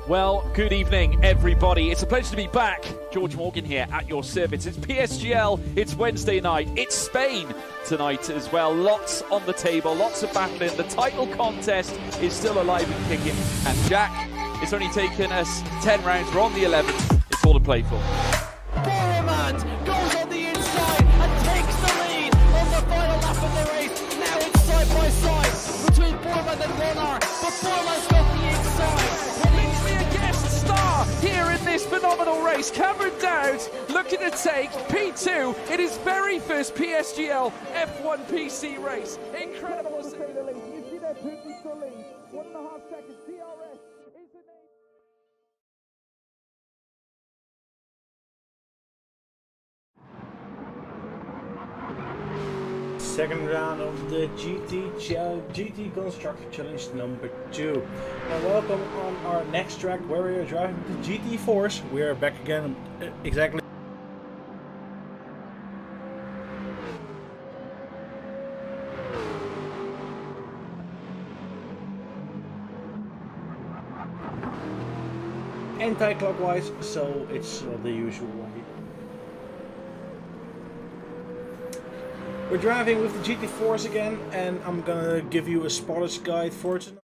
Well, good evening, everybody. It's a pleasure to be back. George Morgan here at your service. It's PSGL, it's Wednesday night, it's Spain tonight as well. Lots on the table, lots of battling. The title contest is still alive and kicking. And Jack, it's only taken us 10 rounds. We're on the 11th. It's all to play for. Boromant goes on the inside and takes the lead on the final lap of the race. Now it's side by side between Boromant and Warner, but Boromant's got the inside. Here in this phenomenal race, Cameron Dowd looking to take P2 in his very first PSGL F1 PC race. Incredible to say the least. You see that Putin's the lead. 1.5 seconds. DRS is the name. Second round of the GT Constructor Challenge number 2. And welcome on our next track where we are driving the GT4s. We are back again exactly. Anti-clockwise, so it's the usual way. We're driving with the GT4s again, and I'm gonna give you a spotter's guide for tonight.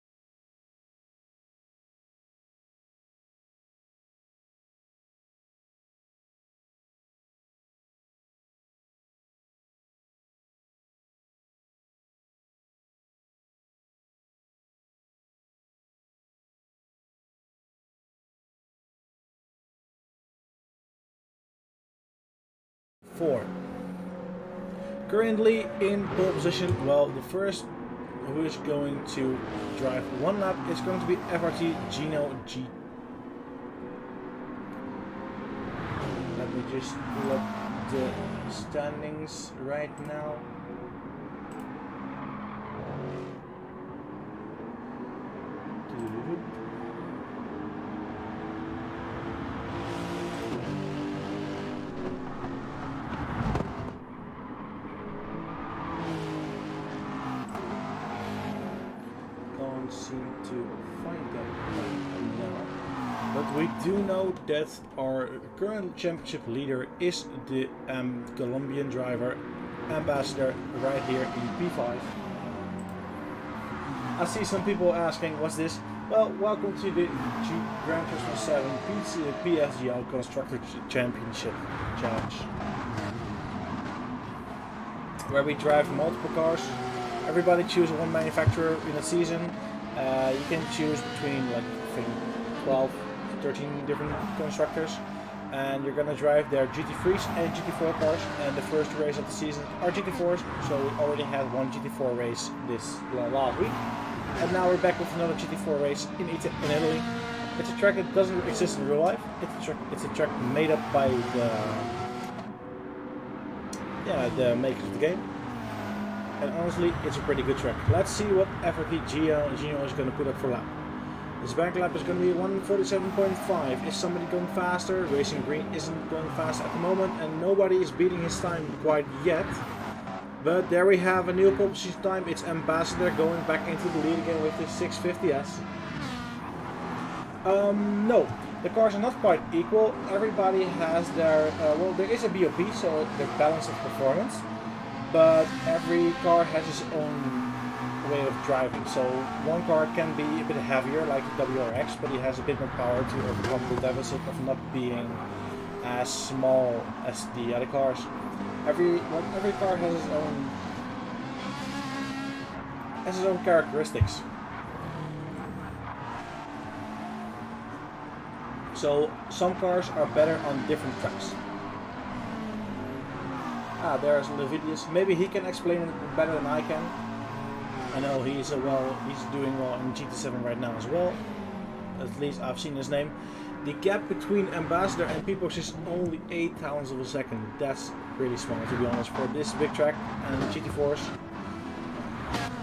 Currently in pole position, well, the first who is going to drive one lap is going to be FRT Gino G. Let me just pull up the standings right now. Seem to find them right now, but we do know that our current championship leader is the Colombian driver Ambassador right here in P5. I see some people asking, what's this? Well, welcome to the Gran Turismo 7 PSGL Constructors Championship Challenge, where we drive multiple cars. Everybody chooses one manufacturer in a season. You can choose between like I think 12, 13 different constructors, and you're gonna drive their GT3s and GT4 cars. And the first race of the season are GT4s, so we already had one GT4 race this last week, and now we're back with another GT4 race in Italy. It's a track that doesn't exist in real life. It's a track made up by the makers of the game. And honestly, it's a pretty good track. Let's see what FRT Gino is going to put up for lap. His back lap is going to be 1:47.5. Is somebody going faster? Racing Green isn't going fast at the moment, and nobody is beating his time quite yet. But there we have a new pole position time. It's Ambassador going back into the lead again with his 650S. No, the cars are not quite equal. Everybody has their, well, there is a BOP, so the balance of performance. But every car has its own way of driving. So one car can be a bit heavier, like the WRX, but it has a bit more power to overcome the deficit of not being as small as the other cars. Every car has its own characteristics. So some cars are better on different tracks. There's Levidius. Maybe he can explain it better than I can. I know he's doing well in GT7 right now as well. At least I've seen his name. The gap between Ambassador and P-Box is only 0.8 thousandths of a second. That's really small, to be honest, for this big track and GT4s.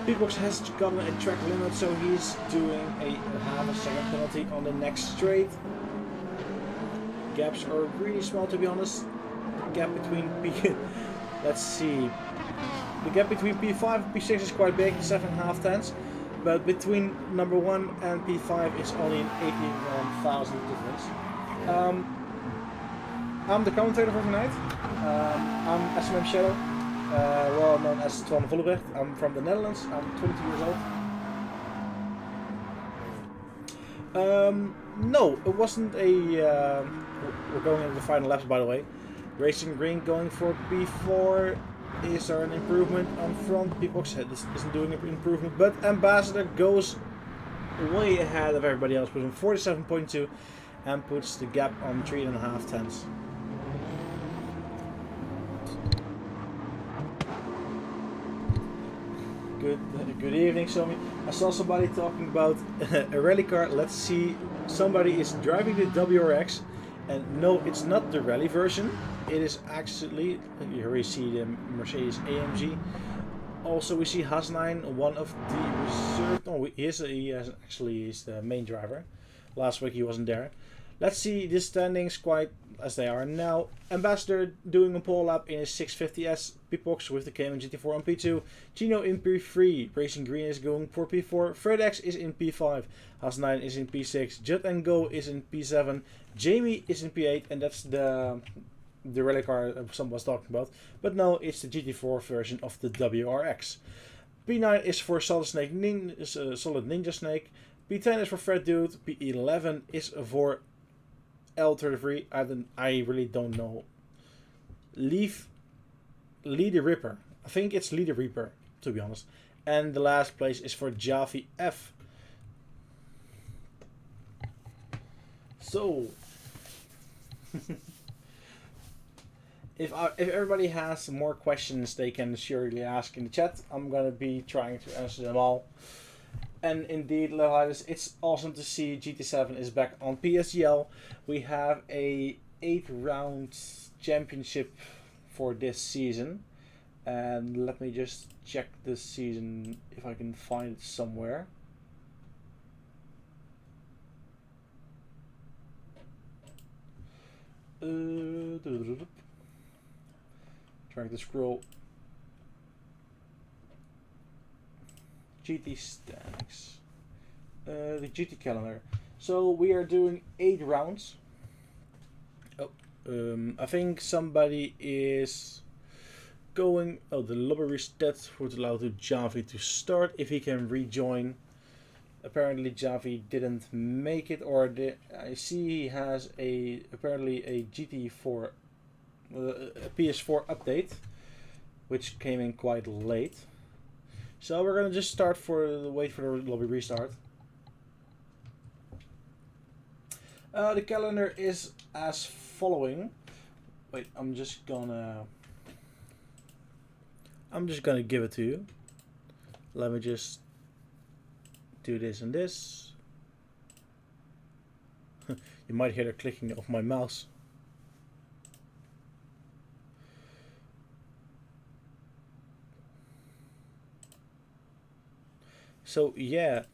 P-Box has gotten a track limit, so he's doing a half a second penalty on the next straight. Gaps are really small, to be honest. The gap between Let's see. The gap between P5 and P6 is quite big, 7.5 tenths. but between number 1 and P5 is only an 81,000 difference. I'm the commentator for tonight. I'm SMM Shadow, well known as Twan Vollebrecht. I'm from the Netherlands. I'm 22 years old. No, it wasn't a... we're going into the final laps, by the way. Racing Green going for P4. Is there an improvement on front? P-Box isn't doing an improvement, but Ambassador goes way ahead of everybody else, with 47.2 and puts the gap on 3.5 tenths. Good evening, Somi. I saw somebody talking about a rally car. Let's see, somebody is driving the WRX, and no, it's not the rally version. It is actually, here we see the Mercedes AMG. Also, we see Hasnain, one of the reserve. No, he's the main driver. Last week he wasn't there. Let's see the standings quite as they are now. Ambassador doing a pole lap in his 650S. Pipox with the Cayman GT4 on P2. Gino in P3. Racing Green is going for P4. FredX is in P5. Hasnain is in P6. Jut and Go is in P7. Jamie is in P8, and that's the rally car someone was talking about. But no, it's the GT4 version of the WRX. P9 is for Solid Ninja Snake. P10 is for Fred Dude. P11 is for L33. I really don't know. Lee the Ripper. I think it's Lee the Reaper, to be honest. And the last place is for Javi F. So, if everybody has more questions, they can surely ask in the chat. I'm gonna be trying to answer them all. And indeed, Levitis, it's awesome to see GT7 is back on PSGL. We have a 8-round championship for this season. And let me just check this season if I can find it somewhere. Trying to scroll. GT stacks. The GT calendar. So we are doing 8 rounds. Oh, I think somebody is going. Oh, the lobby reset would allow to Javi to start if he can rejoin. Apparently Javi didn't make it, or I see he has apparently a GT4, a PS4 update, which came in quite late. So we're gonna just wait for the lobby restart. The calendar is as following. Wait, I'm just gonna give it to you. Let me just do this and this. You might hear the clicking of my mouse. So yeah.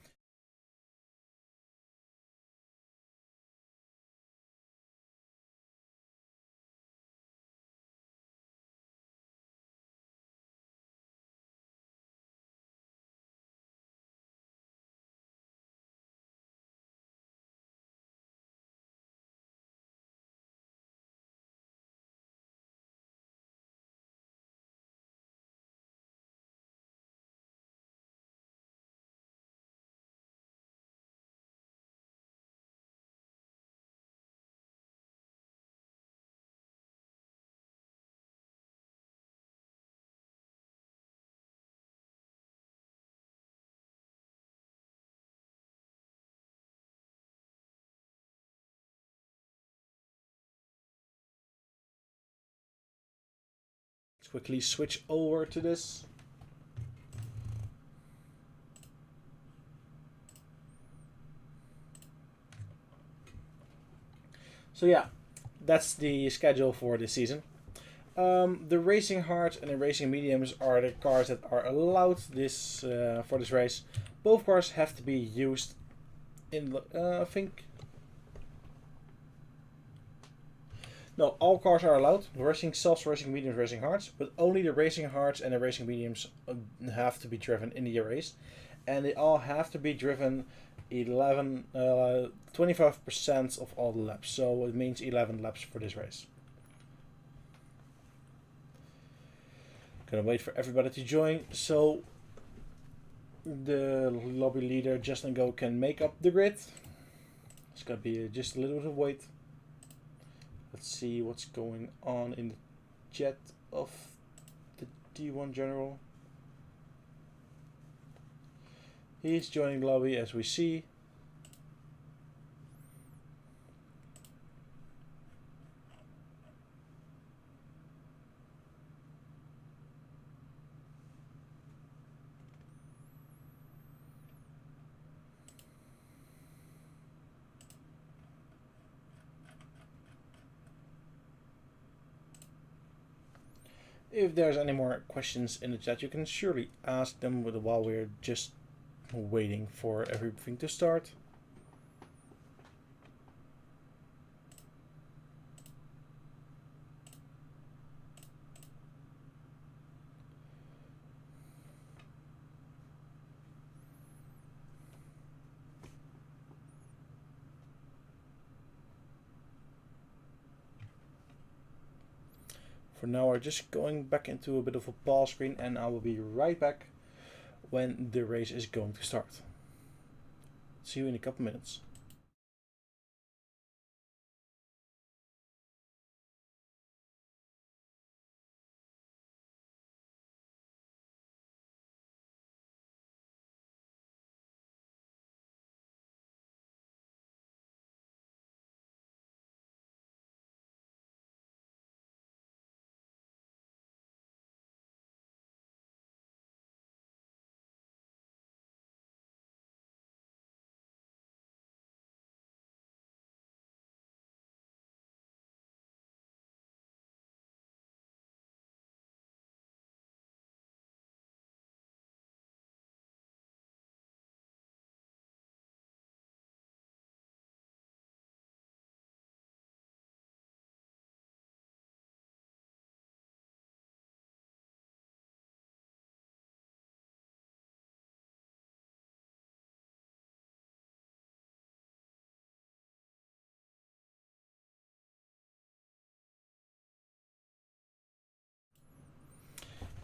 Let's quickly switch over to this. So yeah, that's the schedule for this season. The Racing Hards and the Racing Mediums are the cars that are allowed for this race. Both cars have to be used in, I think... No, all cars are allowed. Racing Softs, Racing Mediums, Racing Hards. But only the Racing Hards and the Racing Mediums have to be driven in the race. and they all have to be driven 25% of all the laps. So it means 11 laps for this race. Gonna wait for everybody to join so the lobby leader Justin Go can make up the grid. It's gonna be just a little bit of wait. Let's see what's going on in the chat of the D1 General. He's joining the lobby as we see. If there's any more questions in the chat, you can surely ask them while we're just waiting for everything to start. For now, we're just going back into a bit of a pause screen, and I will be right back when the race is going to start. See you in a couple minutes.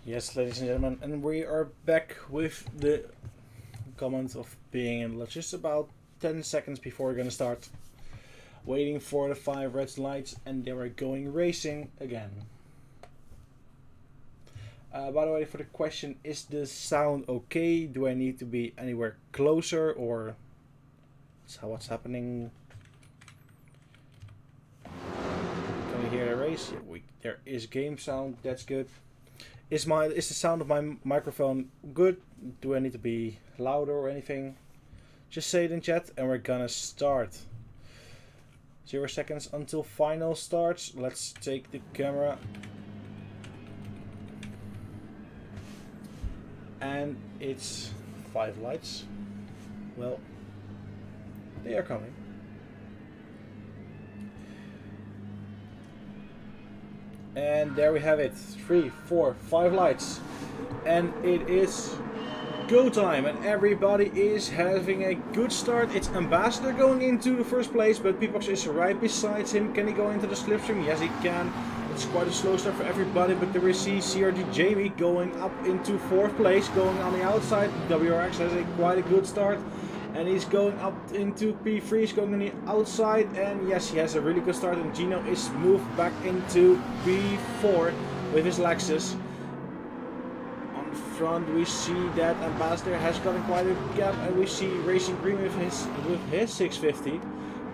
Yes, ladies and gentlemen, and we are back with the comment of being in just about 10 seconds before we're going to start. Waiting for the 5 red lights, and then we're going racing again. By the way, for the question, is the sound okay? Do I need to be anywhere closer, or what's happening? Can we hear the race? Yeah, there is game sound, that's good. Is the sound of my microphone good? Do I need to be louder or anything? Just say it in chat and we're gonna start. 0 seconds until final starts. Let's take the camera. And it's 5 lights. Well, they are coming. And there we have it, 3, 4, 5 lights, and it is go time, and everybody is having a good start. It's Ambassador going into the first place, but Peapox is right beside him. Can he go into the slipstream? Yes, he can. It's quite a slow start for everybody, but there we see CRG Jamie going up into 4th place, going on the outside. WRX has quite a good start. And he's going up into P3, he's going on the outside, and yes, he has a really good start, and Gino is moved back into P4 with his Lexus. On the front we see that Ambassador has gotten quite a gap, and we see Racing Green with his 650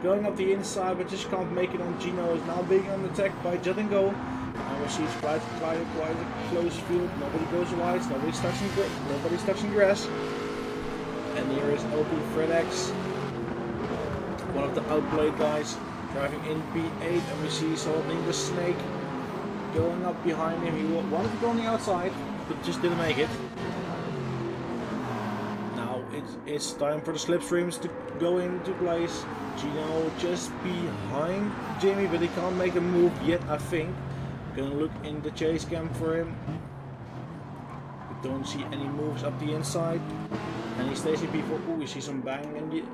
going up the inside, but just can't make it on Gino. Is now being attacked by Jet and Go. And we see it's quite a close field, nobody goes wide, nobody's touching grass. And here is LP FredX, one of the outplayed guys, driving in P8, and we see he's holding the snake, going up behind him. He wanted to go on the outside, but just didn't make it. Now it's time for the slipstreams to go into place. Gino just behind Jimmy, but he can't make a move yet, I think. Gonna look in the chase cam for him. We don't see any moves up the inside. And he stays in P4. Ooh, you see some bang in the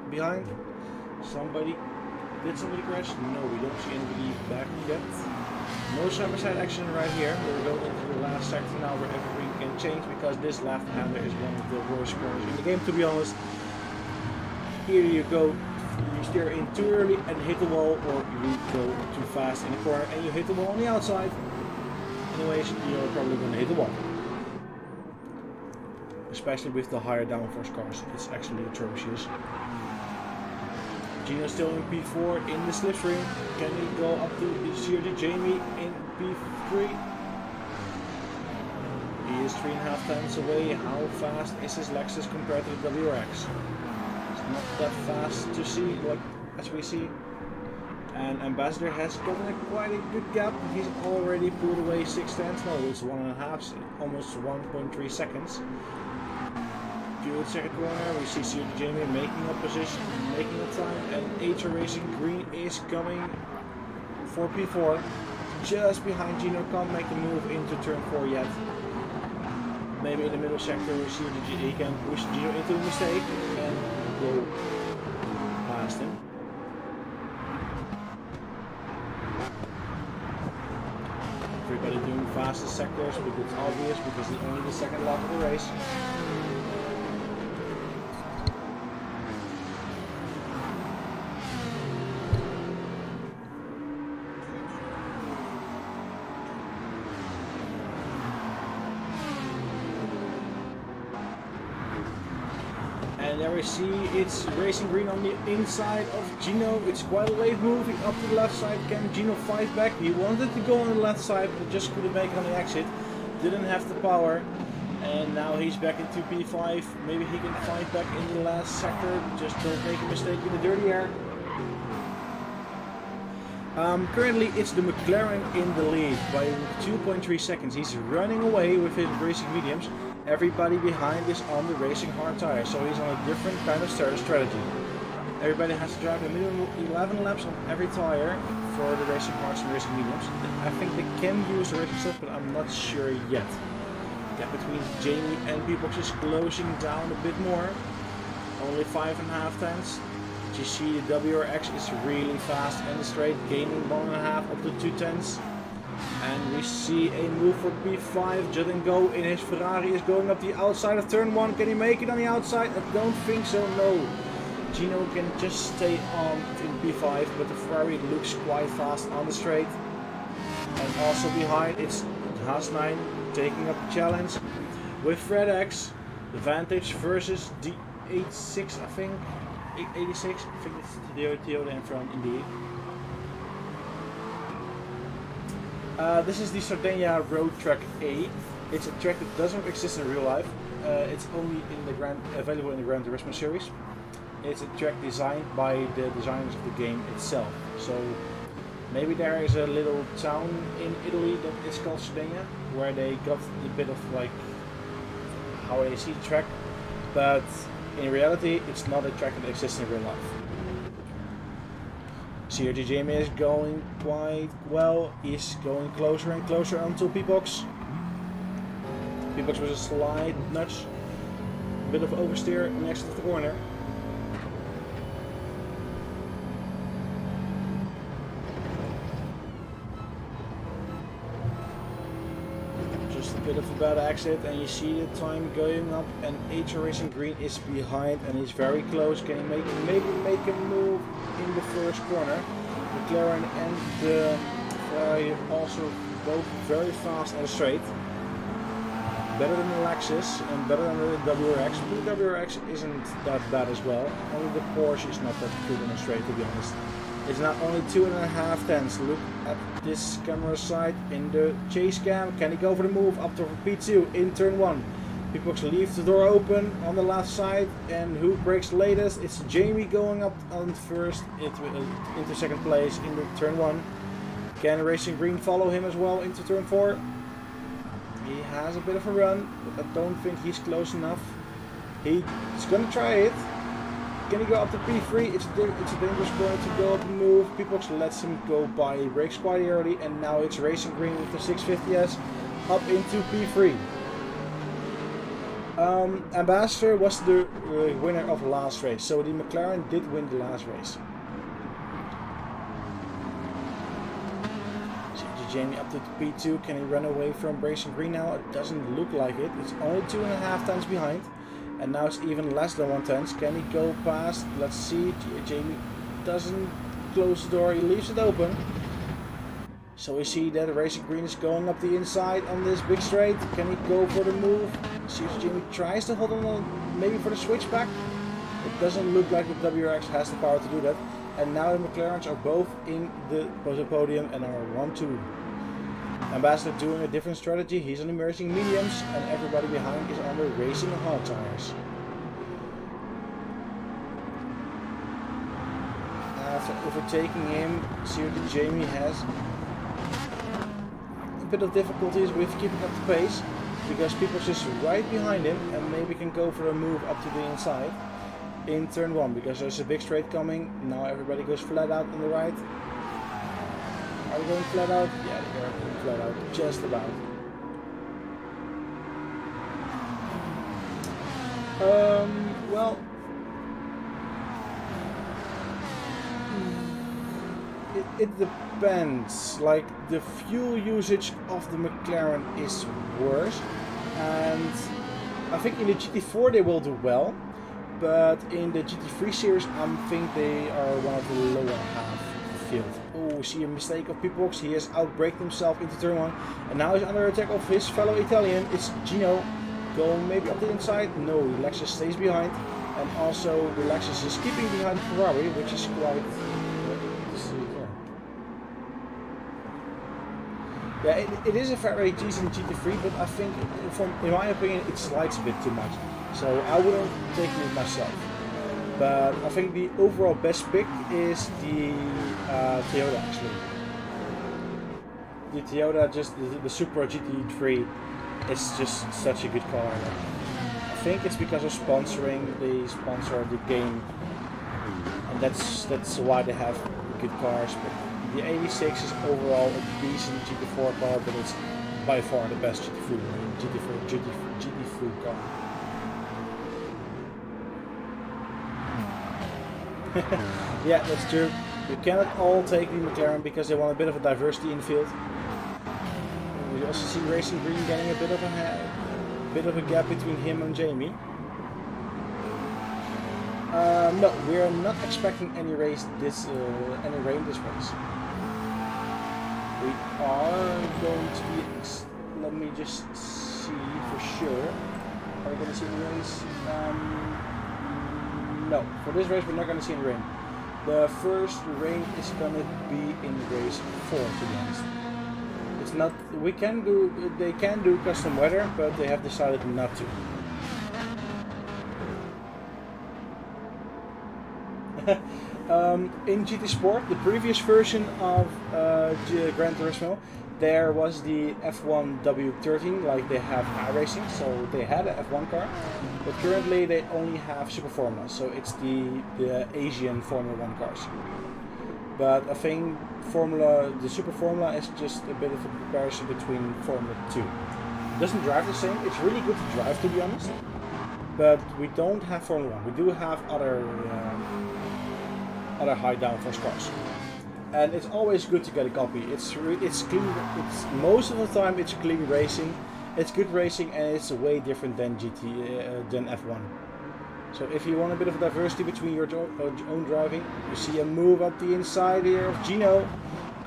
behind. Did somebody crash? No, we don't see anybody back yet. No side-by-side action right here. We're going into the last sector now where everything can change because this left-hander is one of the worst corners in the game, to be honest. Here you go, you steer in too early and hit the wall, or you go too fast in the corner and you hit the wall on the outside. Anyways, you're probably going to hit the wall. Especially with the higher downforce cars, it's actually atrocious. Gino's still in P4 in the slipstream. Can he go up to CRT Jamie in P3? He is 3.5 tenths away. How fast is his Lexus compared to the WRX? It's not that fast to see, like as we see. And Ambassador has gotten quite a good gap. He's already pulled away 6 tenths. No, it's 1.5, almost 1.3 seconds. Good second corner, we see CRT Jamie making a position, making a time, and H Racing Green is coming for P4. Just behind Gino, can't make the move into turn 4 yet. Maybe in the middle sector, we see he can push Gino into a mistake and go past him. Everybody doing fastest sectors, but it's obvious because it's only the second lap of the race. And there we see it's Racing Green on the inside of Gino. It's quite a late move up to the left side. Can Gino fight back? He wanted to go on the left side, but just couldn't make it on the exit. Didn't have the power. And now he's back into P5. Maybe he can fight back in the last sector. Just don't make a mistake in the dirty air. Currently it's the McLaren in the lead by 2.3 seconds. He's running away with his racing mediums. Everybody behind is on the racing hard tire, so he's on a different kind of strategy. Everybody has to drive a minimum 11 laps on every tire for the racing hards and racing mediums. I think they can use the racing stuff, but I'm not sure yet. The gap between Jamie and P-Box is closing down a bit more. Only 5.5 tenths. You see the WRX is really fast and straight, gaining 1.5 up to 2 tenths. And we see a move for P5. Jud and Go in his Ferrari is going up the outside of turn 1. Can he make it on the outside? I don't think so, no. Gino can just stay on in P5, but the Ferrari looks quite fast on the straight. And also behind it's Haas 9 taking up the challenge with Fred X. The Vantage versus the 86, I think. 86, I think it's the Toyota in front indeed. This is the Sardinia Road Track A. It's a track that doesn't exist in real life. It's only in the available in the Gran Turismo series. It's a track designed by the designers of the game itself. So maybe there is a little town in Italy that is called Sardinia, where they got a bit of like how they see the track, but in reality it's not a track that exists in real life. CRT Jamie is going quite well. He's going closer and closer until P-Box. P-Box was a slight nudge, a bit of oversteer next to the corner. Just a bit of a bad exit, and you see the time going up, and H Racing Green is behind, and he's very close. Can he maybe make a move in the first corner? McLaren and the Ferrari also both very fast on the straight. Better than the Lexus and better than the WRX. The WRX isn't that bad as well. Only the Porsche is not that good on the straight, to be honest. It's not only 2.5 tenths. Look at this camera side in the chase cam. Can he go for the move up to P2 in turn 1? P-Box leaves the door open on the left side, and who breaks latest? It's Jamie going up on first into second place in the turn 1. Can Racing Green follow him as well into turn 4? He has a bit of a run, but I don't think he's close enough. He's gonna try it. Can he go up to P3? It's a dangerous corner to go up and move. P-Box lets him go by. He brakes quite early, and now it's Racing Green with the 650S up into P3. Ambassador was the winner of the last race, so the McLaren did win the last race. Jamie up to P2, can he run away from Racing Green now? It doesn't look like it. It's only 2.5 times behind. And now it's even less than 1 tenth. Can he go past? Let's see. Jamie doesn't close the door, he leaves it open. So we see that Racing Green is going up the inside on this big straight. Can he go for the move? See if Jamie tries to hold on maybe for the switchback. It doesn't look like the WRX has the power to do that. And now the McLarens are both in the podium and are 1-2. Ambassador doing a different strategy. He's on the racing mediums and everybody behind is on the racing hard tires. After overtaking him, see what Jamie has a bit of difficulties with keeping up the pace because people are just right behind him and maybe can go for a move up to the inside in turn 1 because there's a big straight coming. Now everybody goes flat out on the right. Are they going flat out? Yeah, they are going flat out, just about. Well, it depends. Like, the fuel usage of the McLaren is worse, and I think in the GT4 they will do well, but in the GT3 series I think they are one of the lower half of the field. Oh, see a mistake of Pitbox. He has outbraked himself into turn 1, and now he's under attack of his fellow Italian. It's Gino going maybe up the inside. No, Lexus stays behind, and also the Lexus is keeping behind Ferrari, which is quite. Yeah, it is a very decent GT3, but I think, in my opinion, it slides a bit too much. So I wouldn't take it myself. But I think the overall best pick is the Toyota, actually. The Toyota, just the Supra GT3, is just such a good car. I think it's because of sponsoring. They sponsor the game, and that's why they have good cars. But the 86 is overall a decent GT4 car, but it's by far the best GT3 car. Yeah, that's true. You cannot all take the McLaren because they want a bit of a diversity in the field. We also see Racing Green getting a bit of a gap between him and Jamie. No, we are not expecting any rain this race. We are going to be. Let me just see for sure. Are we going to see any rains? No, for this race we're not going to see any rain. The first rain is going to be in race 4, to be honest. It's not. They can do custom weather, but they have decided not to. In GT Sport, the previous version of Gran Turismo, there was the F1 W13, like they have iRacing, so they had a F1 car, but currently they only have Super Formula, so it's the Asian Formula 1 cars. But I think the Super Formula is just a bit of a comparison between Formula 2. It doesn't drive the same, it's really good to drive, to be honest, but we don't have Formula 1, we do have other high downforce cars. And it's always good to get a copy. It's clean. It's most of the time it's clean racing. It's good racing, and it's way different than than F1. So if you want a bit of diversity between your own driving, you see a move up the inside here of Gino,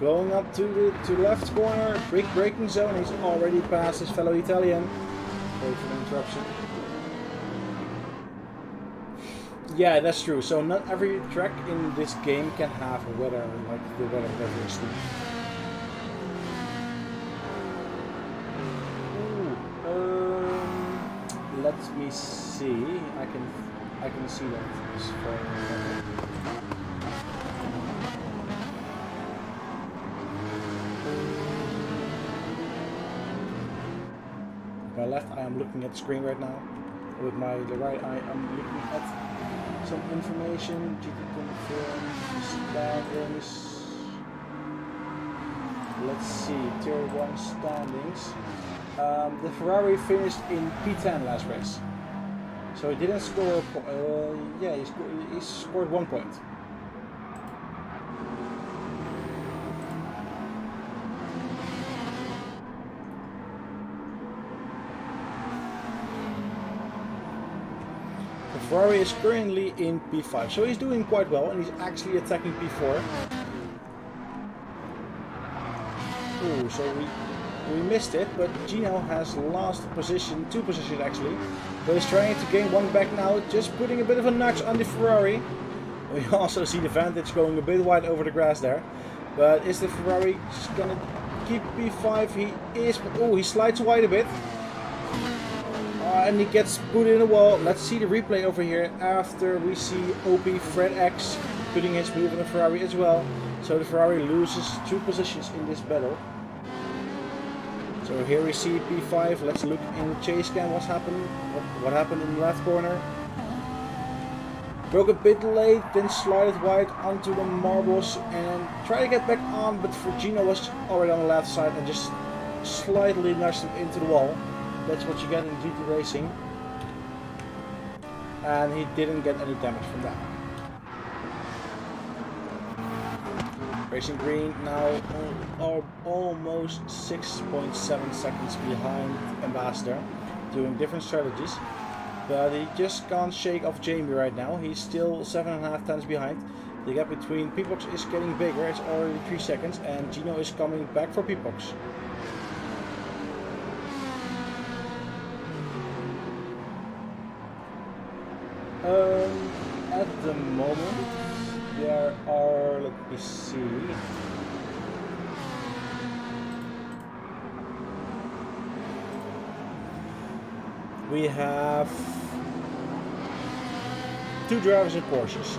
going up to the left corner, big braking zone. He's already passed his fellow Italian. Wait for the interruption. Yeah, that's true. So not every track in this game can have a weather like the weather diversity. Let me see. I can see that. With my left eye, I'm looking at the screen right now. With my right eye, I'm looking at some information. GT confirm standings. Let's see, tier 1 standings. The Ferrari finished in P10 last race. So he didn't score. Yeah, he scored 1 point. The Ferrari is currently in P5, so he's doing quite well, and he's actually attacking P4. Ooh, so we missed it, but Gino has lost position, 2 positions actually. But he's trying to gain 1 back now, just putting a bit of a nudge on the Ferrari. We also see the Vantage going a bit wide over the grass there. But is the Ferrari just gonna keep P5? He is, oh, he slides wide a bit. And he gets put in a wall. Let's see the replay over here after we see OP Fred X putting his move on the Ferrari as well. So the Ferrari loses 2 positions in this battle. So here we see P5. Let's look in the chase cam what happened in the left corner. Broke a bit late, then slided wide onto the marbles and tried to get back on, but Gino was already on the left side and just slightly nudged him into the wall. That's what you get in GT racing. And he didn't get any damage from that. Racing Green now almost 6.7 seconds behind Ambassador, doing different strategies. But he just can't shake off Jamie right now. He's still 7.5 times behind. The gap between P-Box is getting bigger. It's already 3 seconds, and Gino is coming back for P-Box. At the moment, there are, let me see. We have 2 drivers in Porsches.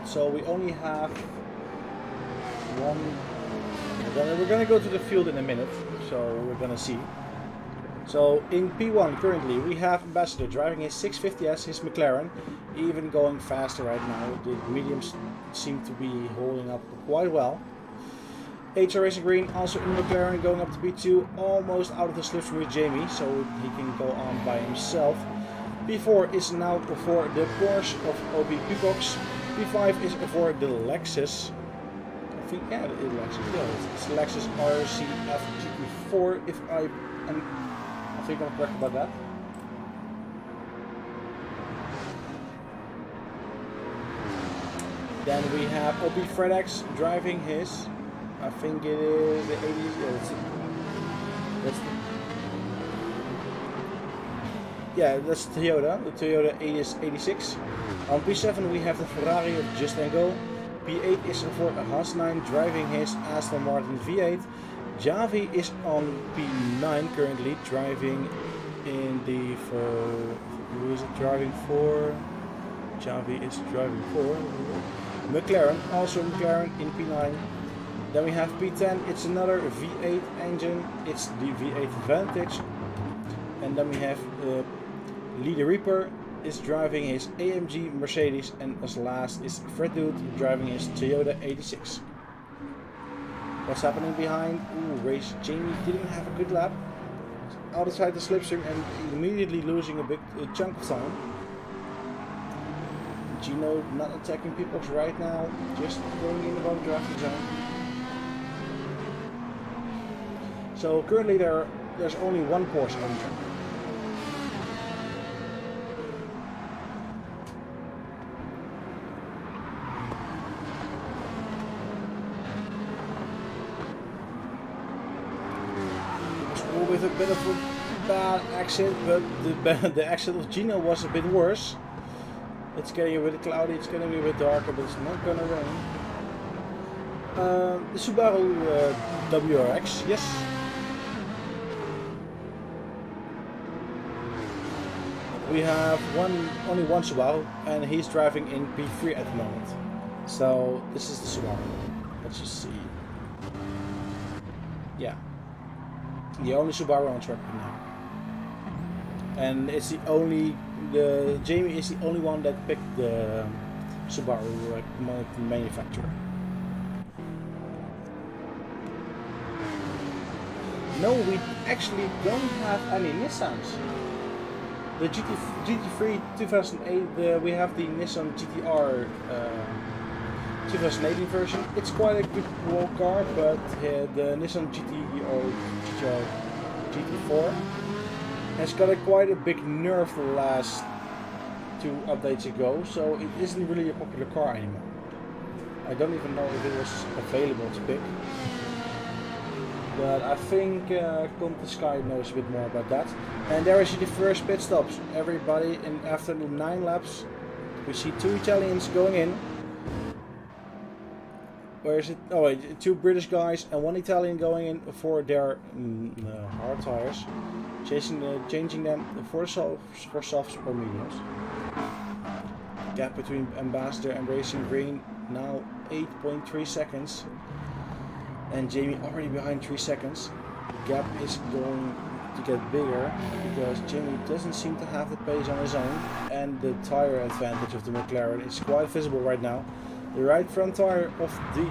So we only have 1. We're gonna go to the field in a minute, so we're gonna see. So in P1 currently we have Ambassador driving his 650S, his McLaren, even going faster right now. The mediums seem to be holding up quite well. HR Racing Green also in McLaren going up to P2, almost out of the slipstream with Jamie, so he can go on by himself. P4 is now for the Porsche of OP P-Box. P5 is for the Lexus. I think, yeah, the Lexus. Yeah, it's Lexus RCF GT4 if I think I'm correct about that. Then we have OP Fredex driving his, I think it is the 80s, that's the Toyota, the Toyota 86. On P7 we have the Ferrari of Just and Go. P8 is for Haas 9 driving his Aston Martin V8. Javi is on P9 currently driving in the who is it driving for? Javi is driving for McLaren, also McLaren in P9. Then we have P10, it's another V8 engine, it's the V8 Vantage. And then we have Lee the Reaper is driving his AMG Mercedes, and as last is Fred Dude driving his Toyota 86. What's happening behind? Ooh, race Jamie didn't have a good lap. Outside the slipstream and immediately losing a big chunk of time. Gino not attacking P-Box right now, just going in about drafting zone. So currently there's only 1 Porsche on the track. With a bit of a bad exit, but the exit of Gino was a bit worse. It's getting a bit cloudy, it's getting a bit darker, but it's not gonna rain. The Subaru WRX, yes. We have only one Subaru, and he's driving in P3 at the moment. So this is the Subaru. Let's just see. Yeah. The only Subaru on track now, and it's Jamie is the only one that picked the Subaru manufacturer. No, we actually don't have any Nissans. The GT3 2008, we have the Nissan GTR 2018 version. It's quite a good car, but the Nissan GT or GT4 has got quite a big nerf the last 2 updates ago, so it isn't really a popular car anymore. I don't even know if it was available to pick. But I think Conte Sky knows a bit more about that. And there is the first pit stops. Everybody, after the 9 laps, we see 2 Italians going in. Where is it? Oh wait, 2 British guys and 1 Italian going in for their hard tires, changing them for softs or mediums. Gap between Ambassador and Racing Green now 8.3 seconds. And Jamie already behind 3 seconds. The gap is going to get bigger because Jamie doesn't seem to have the pace on his own, and the tire advantage of the McLaren is quite visible right now. The right front tire of the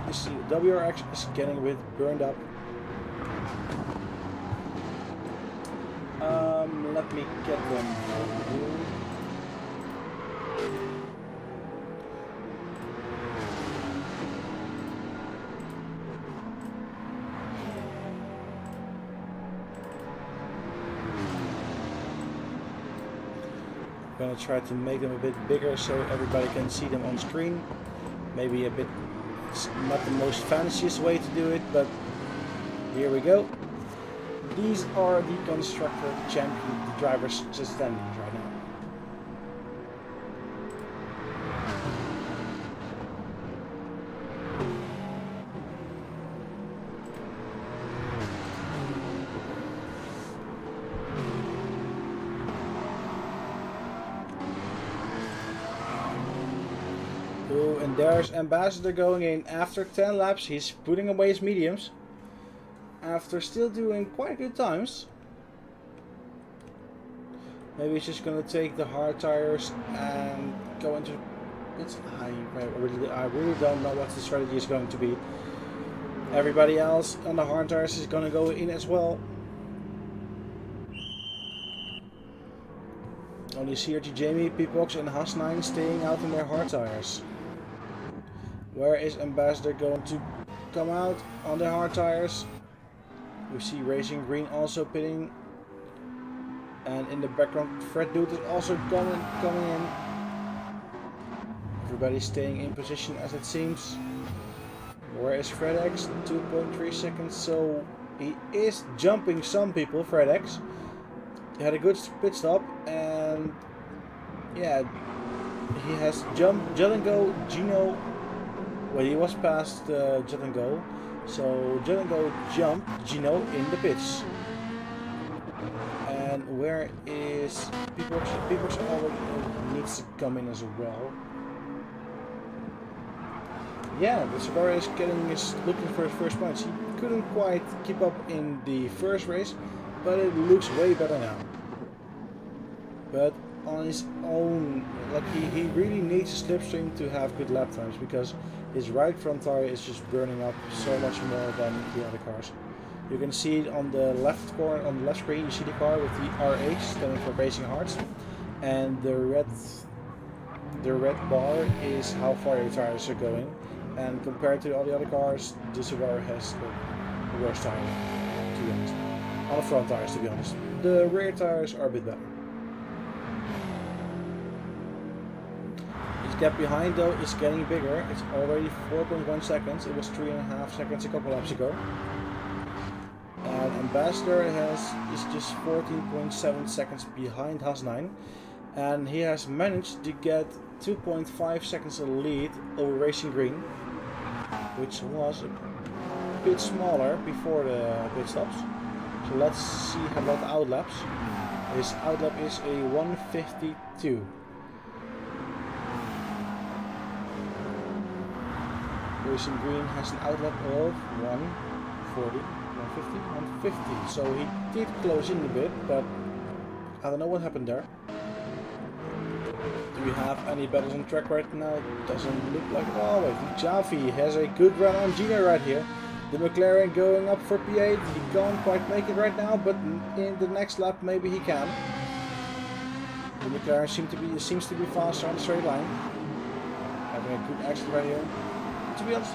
WRX is getting a bit burned up. Let me get them. I'm gonna try to make them a bit bigger so everybody can see them on screen. Maybe a bit, it's not the most fanciest way to do it, but here we go. These are the Constructor champion drivers just standing right now. Oh, and there's Ambassador going in after 10 laps. He's putting away his mediums after still doing quite good times. Maybe he's just gonna take the hard tires and go into pits. I really don't know what the strategy is going to be. Everybody else on the hard tires is gonna go in as well. Only CRT Jamie, P-Box and Haas9 staying out in their hard tires. Where is Ambassador going to come out on the hard tires? We see Racing Green also pitting. And in the background, Fred Dude is also coming in. Everybody's staying in position as it seems. Where is FredX? 2.3 seconds, so he is jumping some people, FredX. He had a good pit stop, and yeah, he has jumped Go, Gino. Well, he was past Go, so Go jumped Gino in the pits. And where is P-Box? P-Box already needs to come in as well. Yeah, the Subaru is looking for his first points. He couldn't quite keep up in the first race, but it looks way better now. But on his own, like he really needs a slipstream to have good lap times, because his right front tire is just burning up so much more than the other cars. You can see it on the left corner, on the left screen, you see the car with the RH standing for Racing Hearts, and the red bar is how far your tires are going. And compared to all the other cars, the Subaru has the worst tire, to be honest. On the front tires, to be honest. The rear tires are a bit better. His gap behind though is getting bigger. It's already 4.1 seconds. It was 3.5 seconds a couple laps ago. And Ambassador is just 14.7 seconds behind Haas9. And he has managed to get 2.5 seconds of lead over Racing Green, which was a bit smaller before the pit stops. So let's see about the outlaps. His outlap is a 1:52. Racing Green has an outlap of 1:40, 1:50, 1:50. So he did close in a bit, but I don't know what happened there. Do we have any battles on track right now? Doesn't look like it. Oh wait, Javi has a good run on Gino right here. The McLaren going up for P8. He can't quite make it right now, but in the next lap maybe he can. The McLaren seems to be faster on the straight line. Having a good accelerator. To be honest,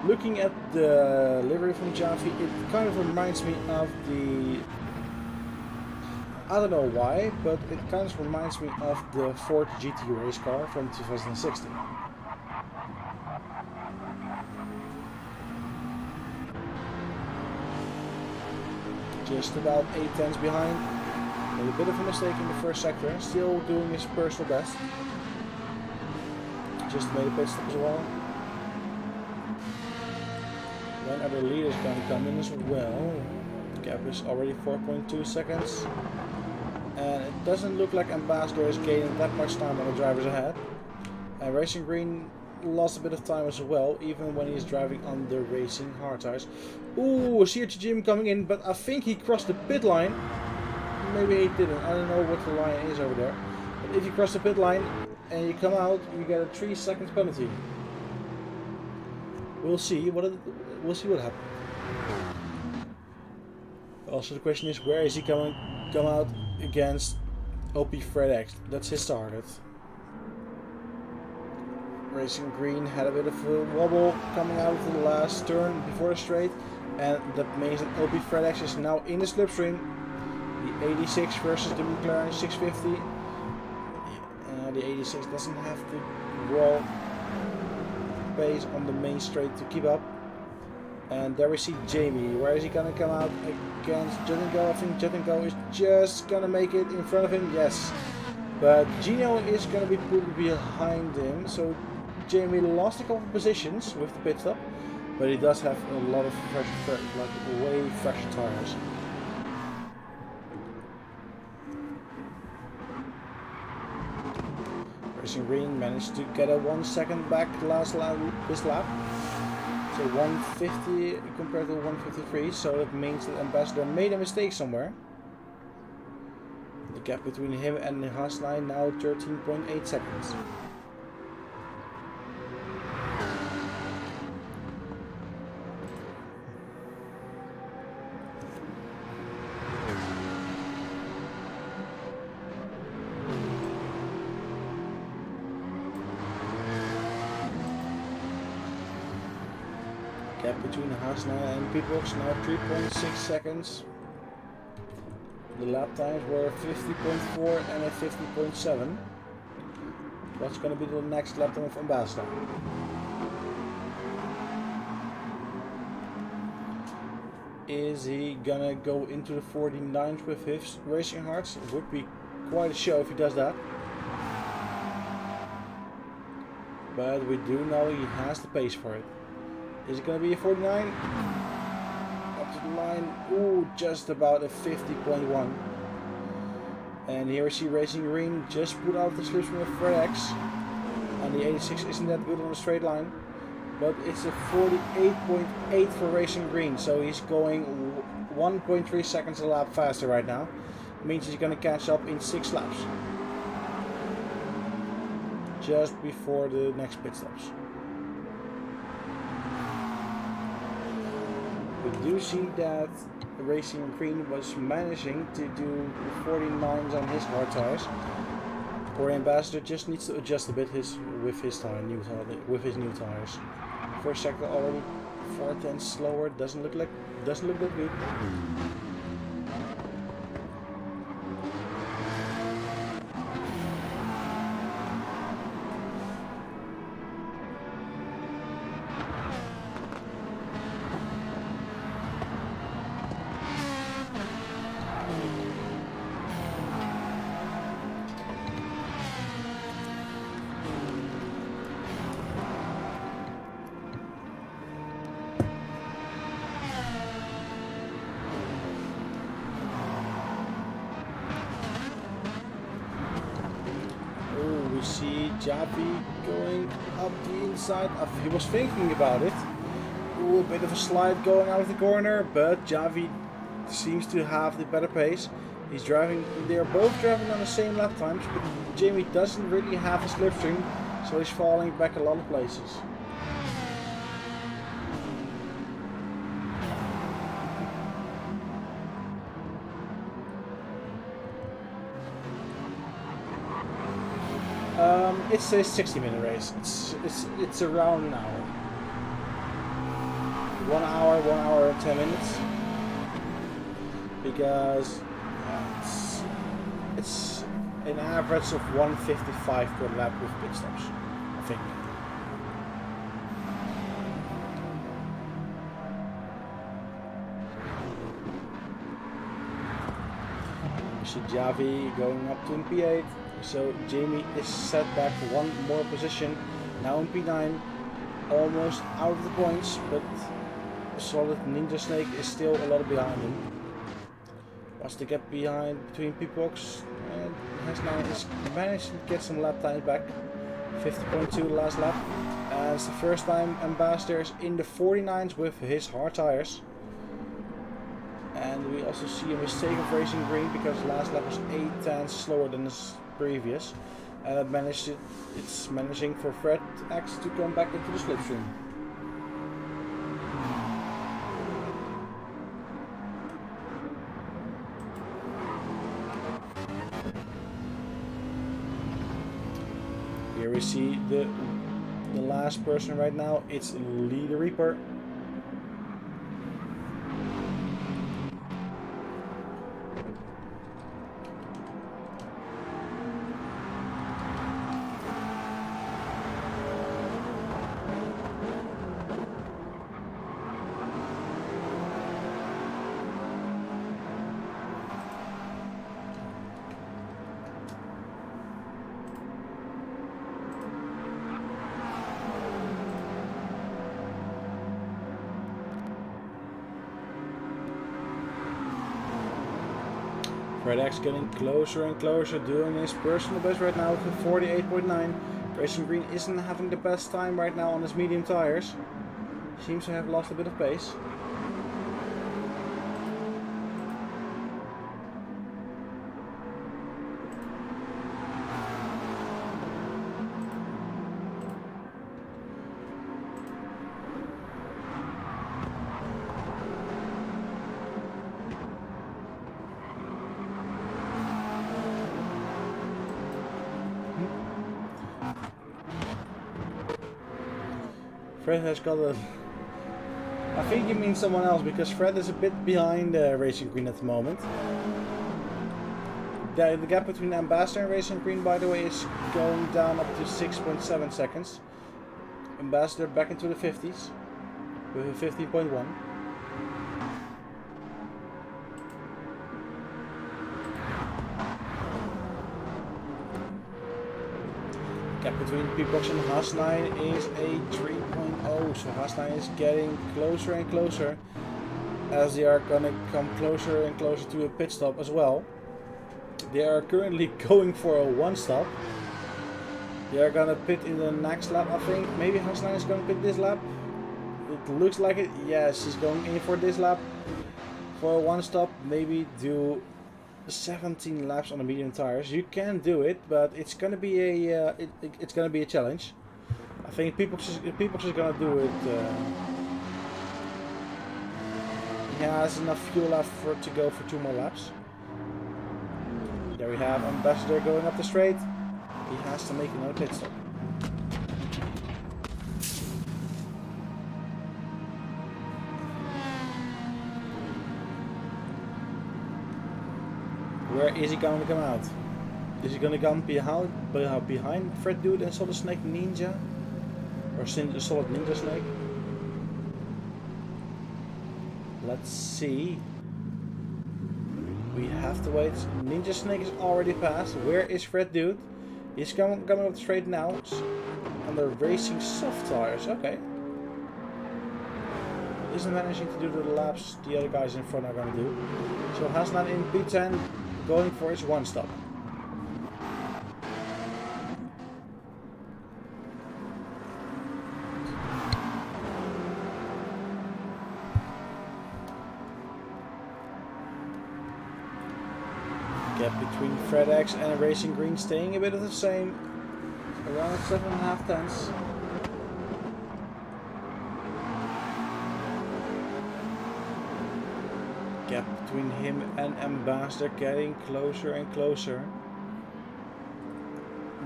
looking at the livery from Javi, it kind of reminds me of the... I don't know why, but it kind of reminds me of the Ford GT race car from 2016. Just about 8 tenths behind. Made a bit of a mistake in the first sector. Still doing his personal best. Just made a pit stop as well. When other leaders going to come in as well. The gap is already 4.2 seconds. And it doesn't look like Ambassador is gaining that much time on the drivers ahead. And Racing Green lost a bit of time as well, even when he's driving on the Racing hard tires. Ooh, see Jim coming in, but I think he crossed the pit line. Maybe he didn't. I don't know what the line is over there. But if you cross the pit line and you come out, you get a 3-second penalty. We'll see what happens. Also, the question is, where is he come out against OP FredX? That's his target. Racing Green had a bit of a wobble coming out of the last turn before the straight, and that means that OP FredX is now in the slipstream. The 86 versus the McLaren 650. The 86 doesn't have the raw pace on the main straight to keep up. And there we see Jamie. Where is he gonna come out against Juttingo? I think Juttingo is just gonna make it in front of him. Yes, but Gino is gonna be put behind him. So Jamie lost a couple of positions with the pit stop, but he does have a lot of way fresher tires. Racing Green managed to get a 1 second back this lap. So 150 compared to 153, so that means that Ambassador made a mistake somewhere. The gap between him and the Haas line now 13.8 seconds. Gap between the Haas line and pitbox now 3.6 seconds. The lap times were 50.4 and a 50.7. What's going to be the next lap time of Ambassador? Is he gonna go into the 49s with his racing hearts? It would be quite a show if he does that. But we do know he has the pace for it. Is it going to be a 49? Up to the line. Ooh, just about a 50.1. And here we see Racing Green just put out the slipstream of FredX. And the 86 isn't that good on the straight line. But it's a 48.8 for Racing Green. So he's going 1.3 seconds a lap faster right now. It means he's going to catch up in 6 laps. Just before the next pit stops. We do see that Racing Green was managing to do 49s on his hard tires. Or Ambassador just needs to adjust a bit with his new tires. First sector already 4 tenths slower. Doesn't look that good. We see Javi going up the inside. He was thinking about it. Ooh, a bit of a slide going out of the corner, but Javi seems to have the better pace. He's driving. They are both driving on the same lap times, but Jamie doesn't really have a slipstream, so he's falling back a lot of places. It's a 60-minute race. It's around an hour. 1 hour and 10 minutes. Because it's an average of 155 per lap with pit stops, I think. You see Javi going up to P8. So Jamie is set back one more position. Now in P9, almost out of the points, but solid Ninja Snake is still a lot behind him. What's the gap behind between P-Box and Has9 is managed to get some lap times back. 50.2 last lap. And it's the first time Ambassador is in the 49s with his hard tires. And we also see a mistake of racing green because last lap was 8 tenths slower than his previous. And it's managing for Fred X to come back into the slipstream. Here we see the last person right now. It's Lee the Reaper. Fred X getting closer and closer, doing his personal best right now to 48.9. Racing Green isn't having the best time right now on his medium tires. Seems to have lost a bit of pace. Fred has got a... I think you mean someone else because Fred is a bit behind Racing Green at the moment. The gap between Ambassador and Racing Green, by the way, is going down up to 6.7 seconds. Ambassador back into the 50s with a 15.1. Gap between P-Box and Has9 is a 3.0, so Has9 is getting closer and closer as they are gonna come closer and closer to a pit stop as well. They are currently going for a one stop. They are gonna pit in the next lap, I think. Maybe Has9 is gonna pit this lap. It looks like it. Yes, he's going in for this lap for a one stop. Maybe do 17 laps on the medium tires. You can do it, but it's gonna be a it's gonna be a challenge. I think P-Box is gonna do it. He has enough fuel left to go for 2 more laps. There we have Ambassador going up the straight. He has to make another pit stop. Where is he going to come out? Is he going to come behind Fred Dude and Solid Snake Ninja? Or Solid Ninja Snake? Let's see. We have to wait. Ninja Snake is already passed. Where is Fred Dude? He's coming up straight now. On the racing soft tires. Okay. Isn't managing to do the laps the other guys in front are going to do. So Has9 in P10. Going for his one stop. Gap between Fred X and Racing Green staying a bit of the same, around 7.5 tenths. Gap between him and Ambassador getting closer and closer.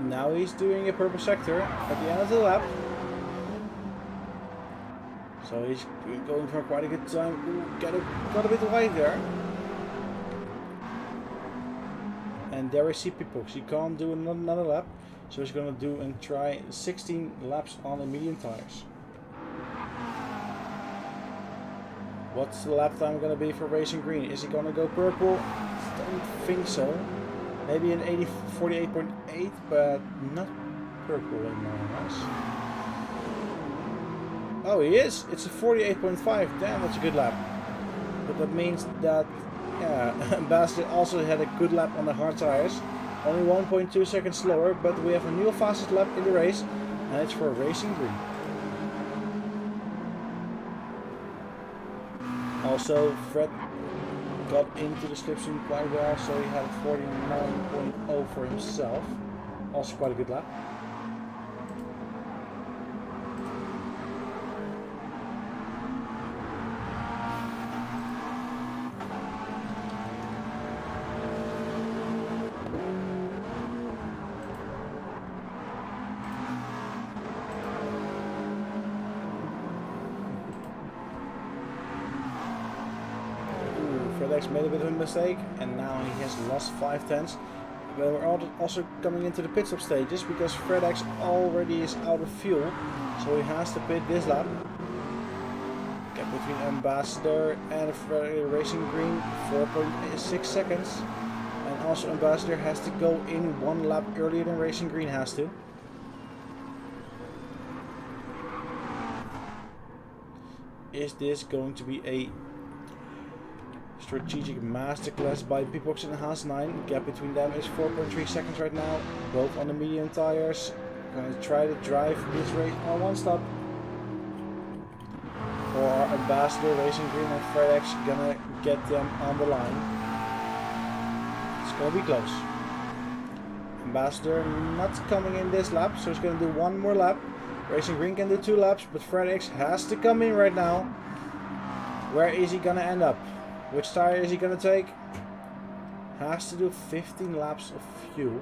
Now he's doing a purple sector at the end of the lap. So he's going for quite a good time. Ooh, got a bit wide there. And there we see Pipox. He can't do another lap. So he's going to do and try 16 laps on the medium tires. What's the lap time going to be for Racing Green? Is he going to go purple? Don't think so. Maybe an 48.8, but not purple in my eyes. Oh, he is. It's a 48.5. Damn, that's a good lap. But that means that, yeah, Ambassador also had a good lap on the hard tires. Only 1.2 seconds slower, but we have a new fastest lap in the race, and it's for Racing Green. Also, Fred got into the slipstream quite well, so he had a 49.0 for himself. Also quite a good lap. FedEx made a bit of a mistake, and now he has lost 5 tenths. But we're also coming into the pit stop stages because FedEx already is out of fuel, so he has to pit this lap. Gap between Ambassador and Racing Green 4.6 seconds, and also Ambassador has to go in 1 lap earlier than Racing Green has to. Is this going to be a strategic masterclass by Pipox and Haas 9? Gap between them is 4.3 seconds right now, both on the medium tires. Gonna try to drive this race on 1 stop. For our Ambassador, Racing Green and FedEx gonna get them on the line. It's gonna be close. Ambassador not coming in this lap, so he's gonna do 1 more lap. Racing Green can do 2 laps, but FedEx has to come in right now. Where is he gonna end up? Which tire is he gonna take? Has to do 15 laps of fuel.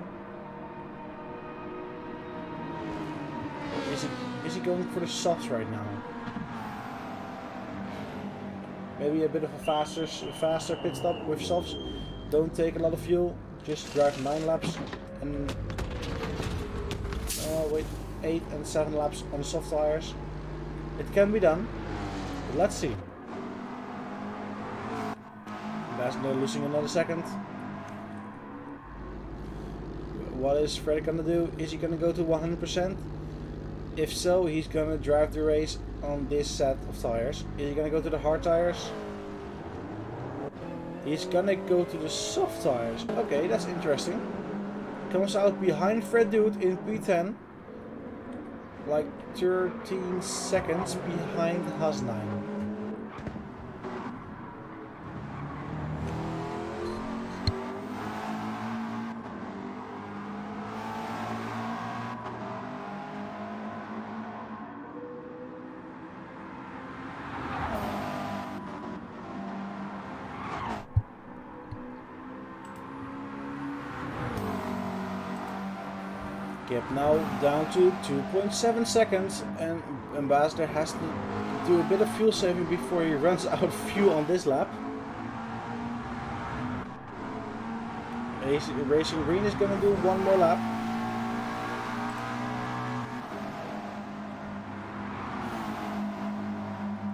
Is he going for the softs right now? Maybe a bit of a faster pit stop with softs. Don't take a lot of fuel. Just drive 9 laps and 8 and 7 laps on the soft tires. It can be done. But let's see. Ambassador losing another second. What is Fred gonna do? Is he gonna go to 100%? If so, he's gonna drive the race on this set of tires. Is he gonna go to the hard tires? He's gonna go to the soft tires. Okay, that's interesting. Comes out behind Fred Dude in P10. Like 13 seconds behind Haas 9. Gap now down to 2.7 seconds, and Ambassador has to do a bit of fuel saving before he runs out of fuel on this lap. Racing Green is going to do 1 more lap.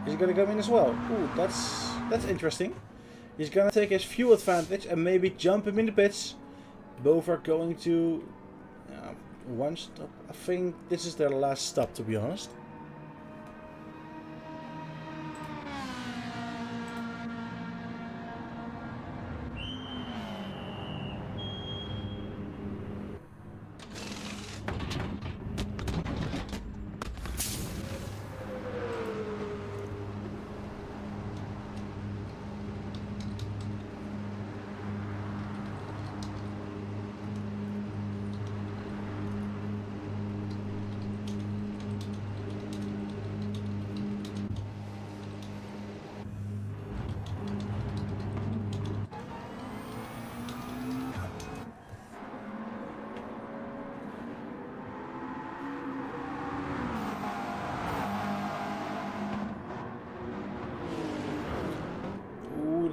He's going to come in as well. Ooh, that's interesting. He's going to take his fuel advantage and maybe jump him in the pits. Both are going to 1 stop. I think this is their last stop, to be honest.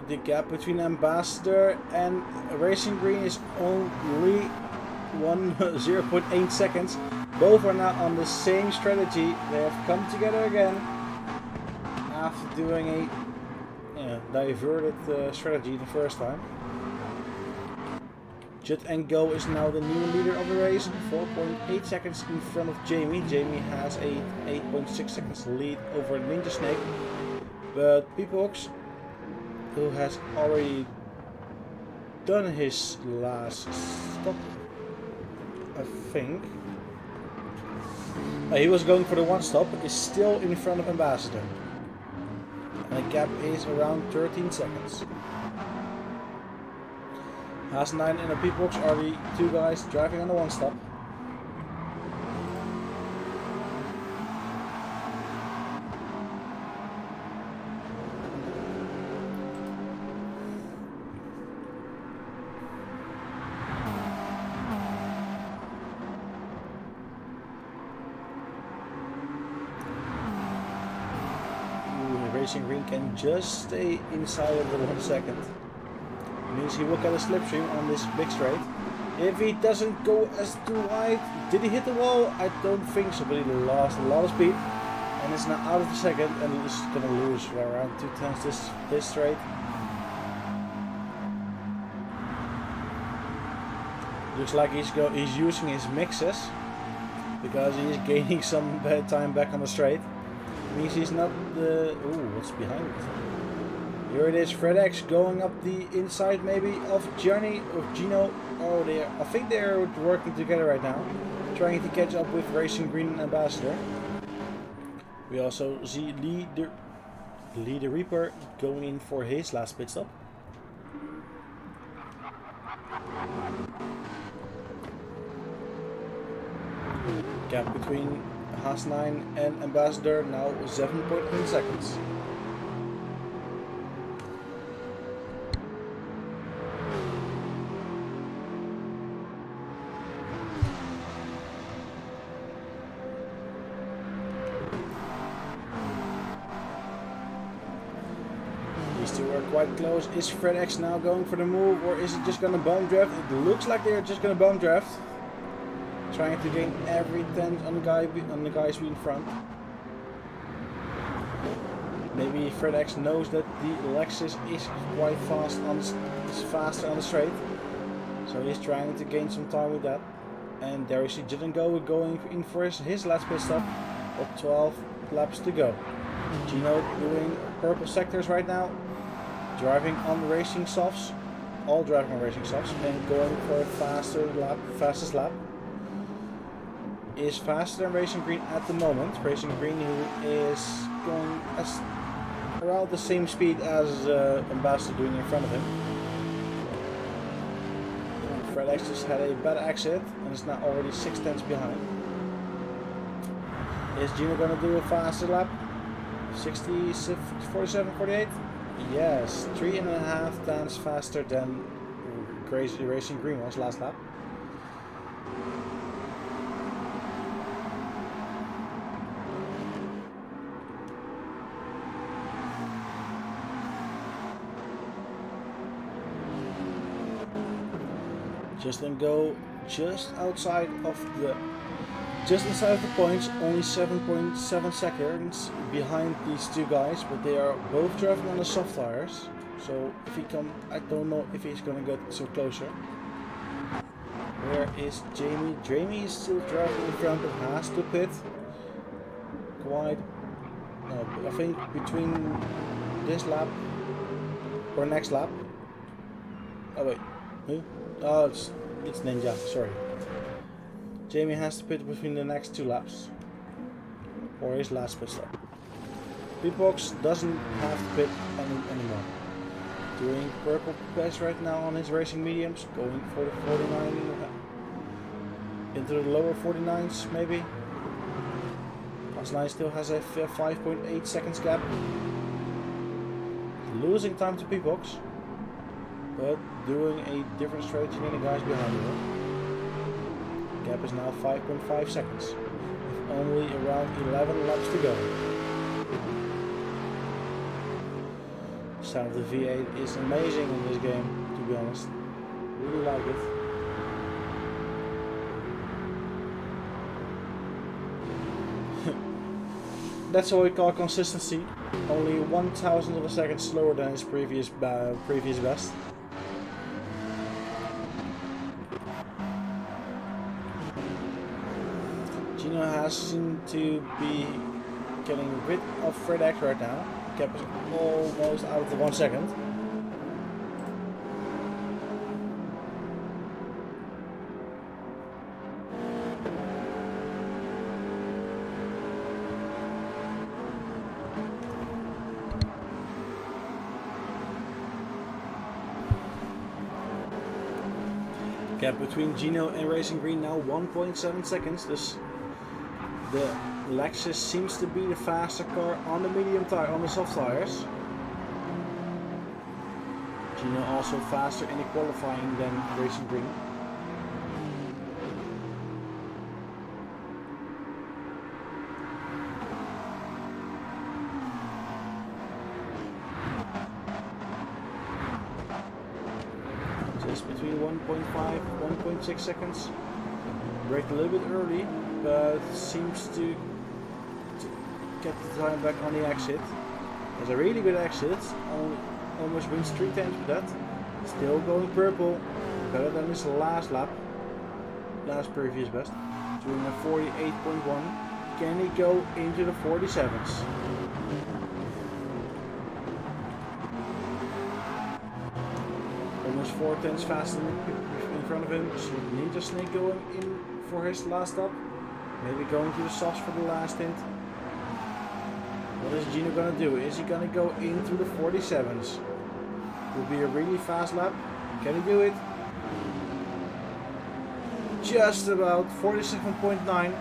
the gap between Ambassador and Racing Green is only 0.8 seconds. Both are now on the same strategy. They have come together again after doing a diverted strategy the first time. Jut and Go is now the new leader of the race, 4.8 seconds in front of Jamie. Jamie has a 8.6 seconds lead over Ninja Snake, but Peepox, who has already done his last stop, I think, he was going for the one stop, is still in front of Ambassador, and the gap is around 13 seconds. Haas9 and the Peepox are the two guys driving on the one stop. Racing Green can just stay inside of the 1 second. Means he will get a slipstream on this big straight. If he doesn't go as too wide, did he hit the wall? I don't think so, but he lost a lot of speed and is now out of the second and is gonna lose around 2/10 this straight. Looks like he's using his mixes because he is gaining some bad time back on the straight. Means he's not the. Ooh, what's behind it? Here it is, FredX going up the inside maybe of Johnny, of Gino. Oh, I think they're working together right now, trying to catch up with Racing Green and Ambassador. We also see Lee the Reaper going in for his last pit stop. Gap between Haas9 and Ambassador now 7.8 seconds. These two are quite close. Is FredX now going for the move, or is it just going to bomb draft? It looks like they're just going to bomb draft, trying to gain every 10 on the guys in front. Maybe FredX knows that the Lexus is quite fast is faster on the straight, so he's trying to gain some time with that. And there we see Jit and Go going in for his last pit stop, with 12 laps to go. Gino doing purple sectors right now, driving on racing softs, all driving on racing softs, and going for a fastest lap. Is faster than Racing Green at the moment. Racing Green, who is going around the same speed as Ambassador doing in front of him. FredX just had a bad exit and is now already 6/10 behind. Is Gino going to do a faster lap? 60, 47, 48? Yes, 3.5 times faster than Crazy Racing Green was last lap. Just and Go just inside of the points, only 7.7 seconds behind these two guys, but they are both driving on the soft tires. So if he I don't know if he's gonna get so closer. Where is Jamie? Jamie is still driving in front, but has to pit. Quite. No, I think between this lap or next lap. Oh wait, who? Oh, it's Ninja, sorry. Jamie has to pit between the next 2 laps for his last pit stop. Peepox doesn't have to pit anymore. Doing purple pass right now on his racing mediums, going for the 49, into the lower 49s maybe. Haas9 still has a 5.8 seconds gap. Losing time to Peepox, but doing a different strategy than the guys behind him. Gap is now 5.5 seconds, with only around 11 laps to go. sound of the V8 is amazing in this game, to be honest. Really like it. That's what we call consistency. Only 1/1000 of a second slower than his previous best. Gino has seemed to be getting rid of Fred X right now. Gap is almost out of the 1 second. Gap between Gino and Racing Green now 1.7 seconds. The Lexus seems to be the faster car on the medium tire, on the soft tires. Gino also faster in the qualifying than Racing Green. Just between 1.5, 1.6 seconds. Braked a little bit early, but seems to get the time back on the exit. It's a really good exit, almost wins 3 times with that. Still going purple, better than his last lap, last previous best. Doing a 48.1. Can he go into the 47s? Almost 4 tenths faster in front of him. So Ninja Snake going in for his last stop. Maybe going to the softs for the last stint. What is Gino gonna do? Is he gonna go into the 47s? Will be a really fast lap. Can he do it? Just about 47.9.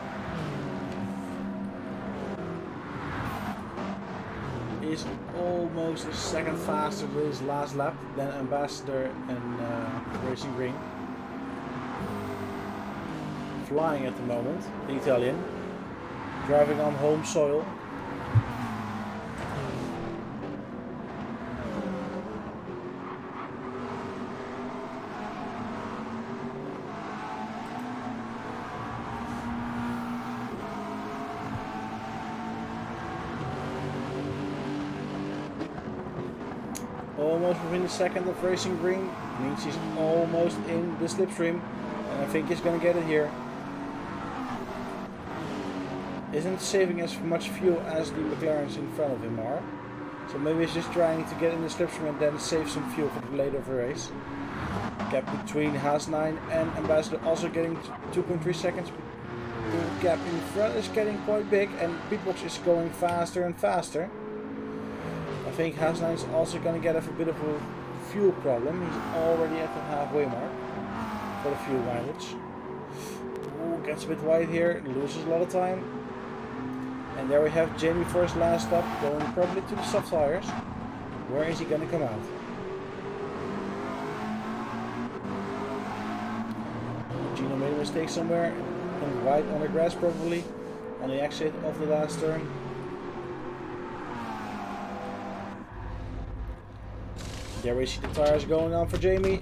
Is almost a second faster with his last lap than Ambassador and Racing Green. Flying at the moment, the Italian. Driving on home soil. Almost within a second of Racing Green, means he's almost in the slipstream, and I think he's gonna get it here. Isn't saving as much fuel as the McLarens in front of him are, so maybe he's just trying to get in the slipstream and then save some fuel for the later of the race. Gap between Haas 9 and Ambassador also getting 2.3 seconds. The gap in front is getting quite big, and Pitbox is going faster and faster. I think Haas 9 is also going to get a bit of a fuel problem. He's already at the halfway mark for the fuel mileage. Ooh, gets a bit wide here, loses a lot of time. And there we have Jamie for his last stop, going probably to the soft tires. Where is he going to come out? Gino made a mistake somewhere, and wide on the grass probably, on the exit of the last turn. There we see the tires going on for Jamie.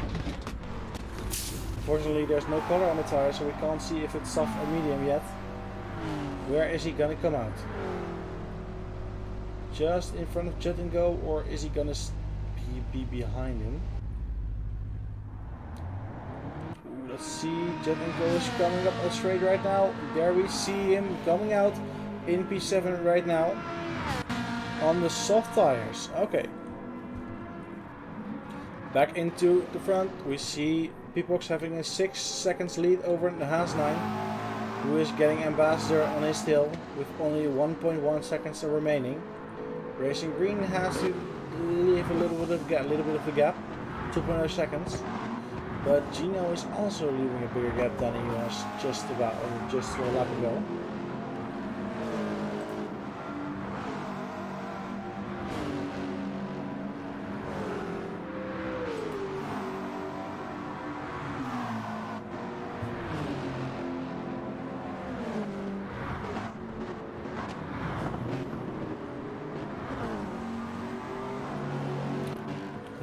Fortunately, there's no color on the tires, so we can't see if it's soft or medium yet. Where is he gonna come out? Just in front of Jet and Go, or is he gonna be behind him? Ooh, let's see. Jet and Go is coming up straight right now. There we see him coming out in P7 right now on the soft tires. Okay. Back into the front, we see Pitbox having a 6 seconds lead over the Haas 9, who is getting Ambassador on his tail with only 1.1 seconds remaining. Racing Green has to leave a little bit of the gap, 2.0 seconds. But Gino is also leaving a bigger gap than he was just a lap ago.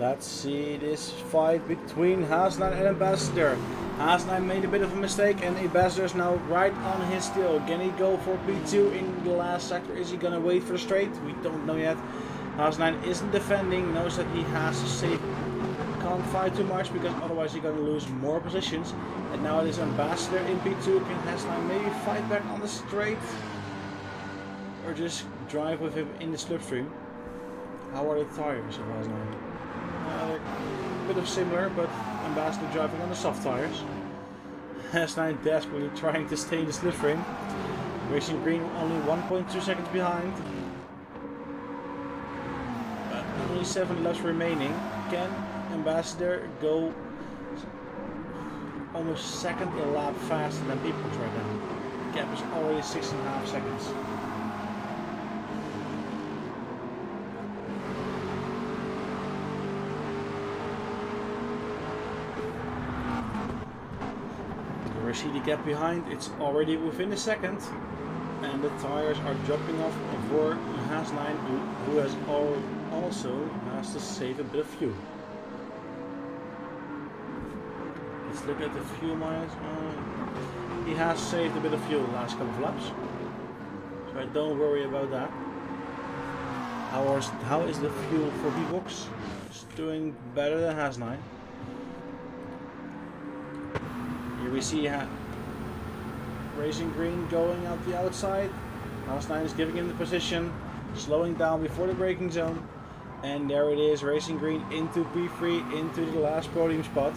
Let's see this fight between Haasline and Ambassador. Haasline made a bit of a mistake and Ambassador is now right on his tail. Can he go for P2 in the last sector? Is he gonna wait for the straight? We don't know yet. Haasline isn't defending, knows that he has to save. Can't fight too much because otherwise he's gonna lose more positions. And now it is Ambassador in P2. Can Haasline maybe fight back on the straight? Or just drive with him in the slipstream? How are the tires of Haasline? A bit of similar, but Ambassador driving on the soft tires. Haasline desperately trying to stay in the slipstream. Racing Green only 1.2 seconds behind. But only 7 laps remaining. Can Ambassador go almost second a lap faster than Peoples right now? Gap is already 6.5 seconds. We see the gap behind, it's already within a second, and the tires are dropping off for Haasline, who has also has to save a bit of fuel. Let's look at the fuel miles. He has saved a bit of fuel the last couple of laps, so don't worry about that. How is the fuel for V-Box? It's doing better than Haasline. Here we see Racing Green going out the outside. Haasline is giving him the position, slowing down before the braking zone. And there it is, Racing Green into P3, into the last podium spot.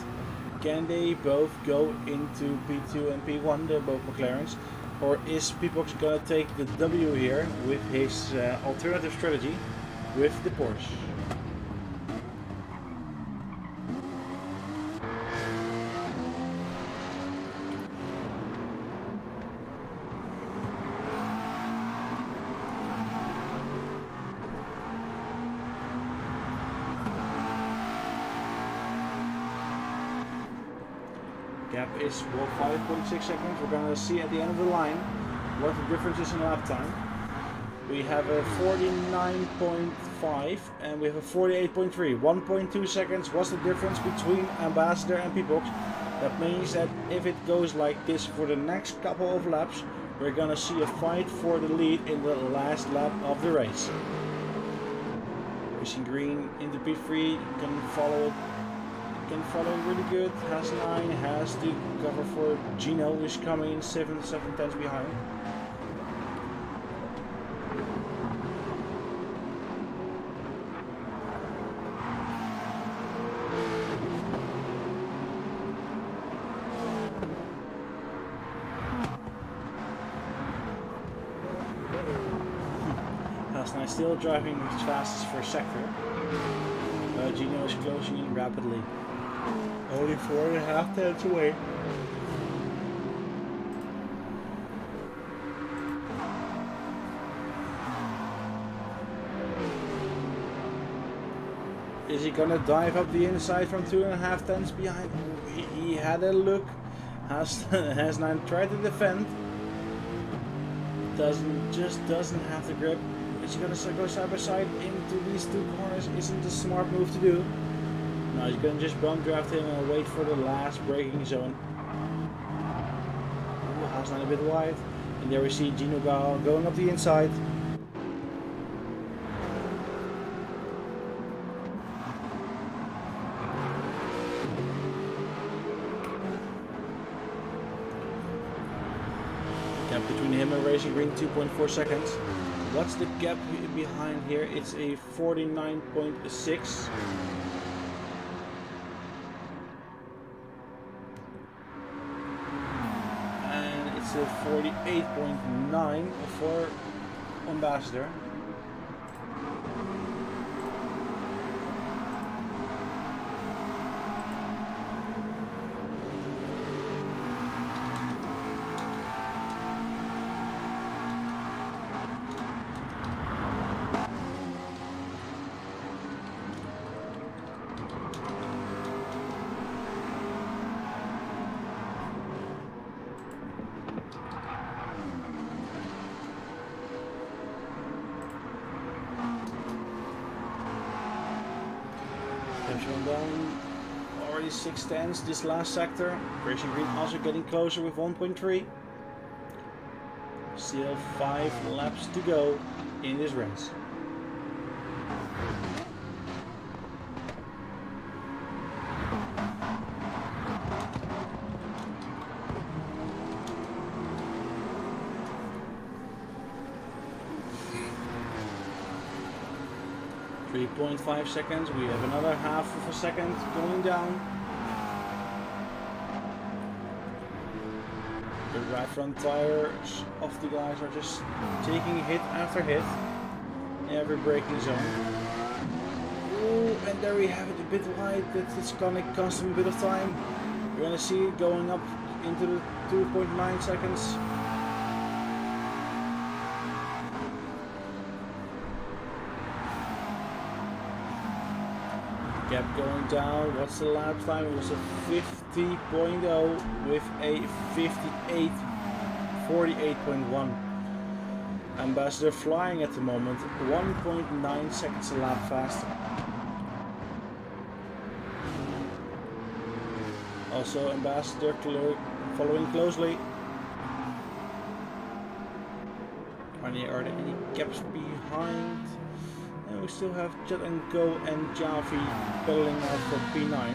Can they both go into P2 and P1? They're both McLarens. Or is P-Box going to take the W here with his alternative strategy with the Porsche? Gap is 5.6 seconds. We're going to see at the end of the line what the difference is in lap time. We have a 49.5 and we have a 48.3. 1.2 seconds was the difference between Ambassador and P-Box. That means that if it goes like this for the next couple of laps, we're going to see a fight for the lead in the last lap of the race. Racing Green into P3, can follow it. Can follow really good. Haasline has to cover for Gino, who's coming in 7 tenths behind. Haasline still driving as fast as first sector. Gino is closing in rapidly. Only 4.5 tenths away. Is he gonna dive up the inside from 2.5 tenths behind? He had a look. Haasline tried to defend. Doesn't have the grip. Is he gonna go side by side into these two corners? Isn't a smart move to do. No, he's gonna just bump draft him and wait for the last braking zone. Haasline a bit wide. And there we see Gino going up the inside. Gap between him and Racing Green 2.4 seconds. What's the gap behind here? It's a 49.6. And it's a 48.9 for Ambassador. Turn down already 6/10 this last sector. Racing Green also getting closer with 1.3. Still 5 laps to go in this race. .5 seconds, we have another half of a second going down. The right front tires of the guys are just taking hit after hit in every braking zone. Ooh, and there we have it, a bit wide, it's gonna cost them a bit of time. We're gonna see it going up into the 2.9 seconds. Kept going down. What's the lap time? It was a 50.0 with a 48.1. Ambassador flying at the moment, 1.9 seconds a lap faster. Also Ambassador following closely. Are there any gaps behind? And we still have Jet and Go and Javi battling out for P9,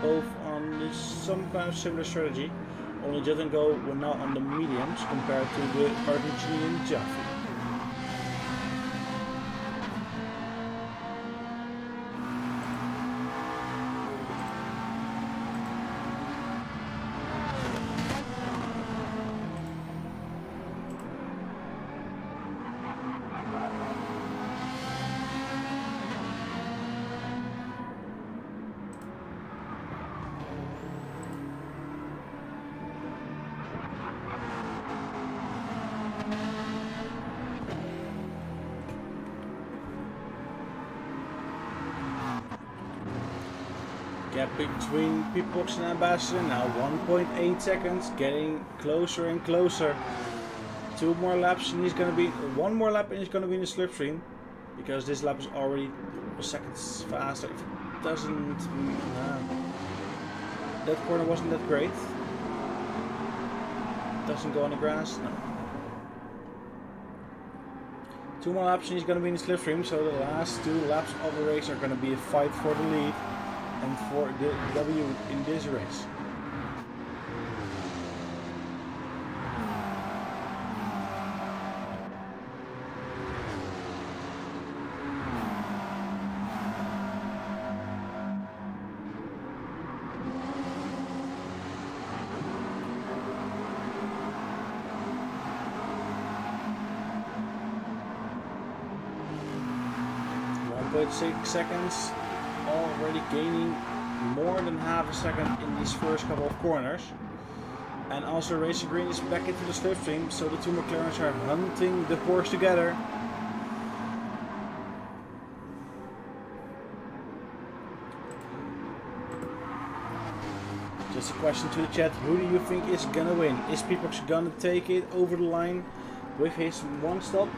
both on some kind of similar strategy. Only Jet and Go were now on the mediums compared to the Argentinian Javi. Gap between Pitbox and Ambassador now 1.8 seconds, getting closer and closer. 2 more laps and he's gonna be 1 more lap and he's gonna be in the slipstream, because this lap is already seconds faster. If it doesn't, that corner wasn't that great. Doesn't go on the grass, no. 2 more laps and he's gonna be in the slipstream. So the last 2 laps of the race are gonna be a fight for the lead and for the W in this race. .6 seconds, already gaining more than half a second in these first couple of corners. And also Racing Green is back into the slipstream, so the 2 McLarens are hunting the Porsche together. Just a question to the chat, who do you think is gonna win? Is Pitbox gonna take it over the line with his 1 stop?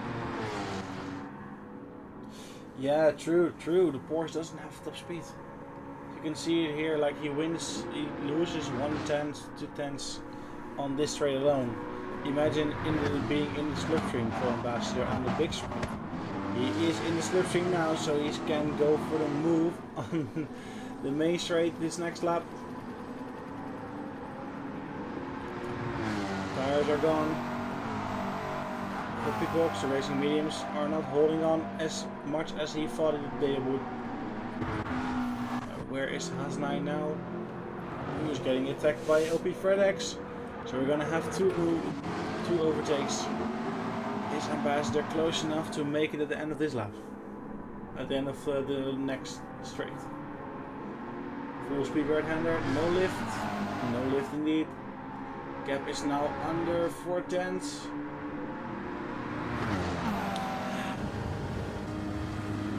Yeah, true. The Porsche doesn't have top speed. You can see it here, like he loses 1/10 to 2/10 on this straight alone. Imagine being in the slipstream for Ambassador on the big straight. He is in the slipstream now, so he can go for the move on the main straight this next lap. Tires are gone. The Pitbox, the Racing Mediums, are not holding on as much as he thought they would. Where is Haas9 now? He is getting attacked by LP FredX. So we're gonna have two overtakes. Is Ambassador close enough to make it at the end of this lap? At the end of the next straight. Full speed right-hander, no lift. No lift indeed. Gap is now under 4/10.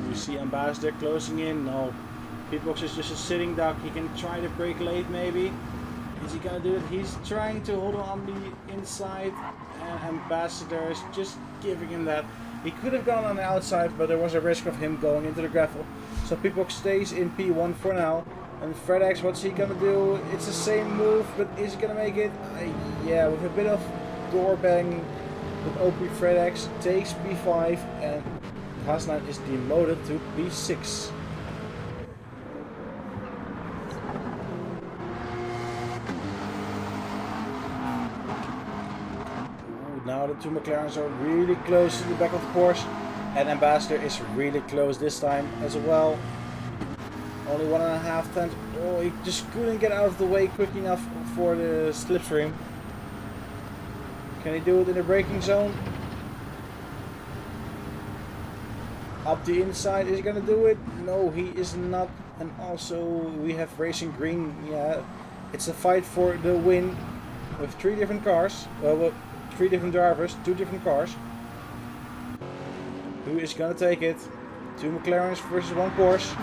We see Ambassador closing in. No. Pitbox is just a sitting duck. He can try to brake late maybe. Is he gonna do it? He's trying to hold on the inside, and Ambassador is just giving him that He could have gone on the outside, but there was a risk of him going into the gravel. So Peacock stays in P1 for now. And FredX, what's he gonna do? It's the same move, but is he gonna make it? Yeah, with a bit of door bang with OP FredX takes P5 and Haas9 is demoted to P6. Now the two McLarens are really close to the back of the Porsche, and Ambassador is really close this time as well. Only 1.5 tenths. Oh, he just couldn't get out of the way quick enough for the slipstream. Can he do it in the braking zone? Up the inside, is he gonna do it? No, he is not. And also we have Racing Green. Yeah, it's a fight for the win with 3 different cars. Well, 3 different drivers, 2 different cars. Who is gonna take it? 2 McLarens versus 1 Porsche.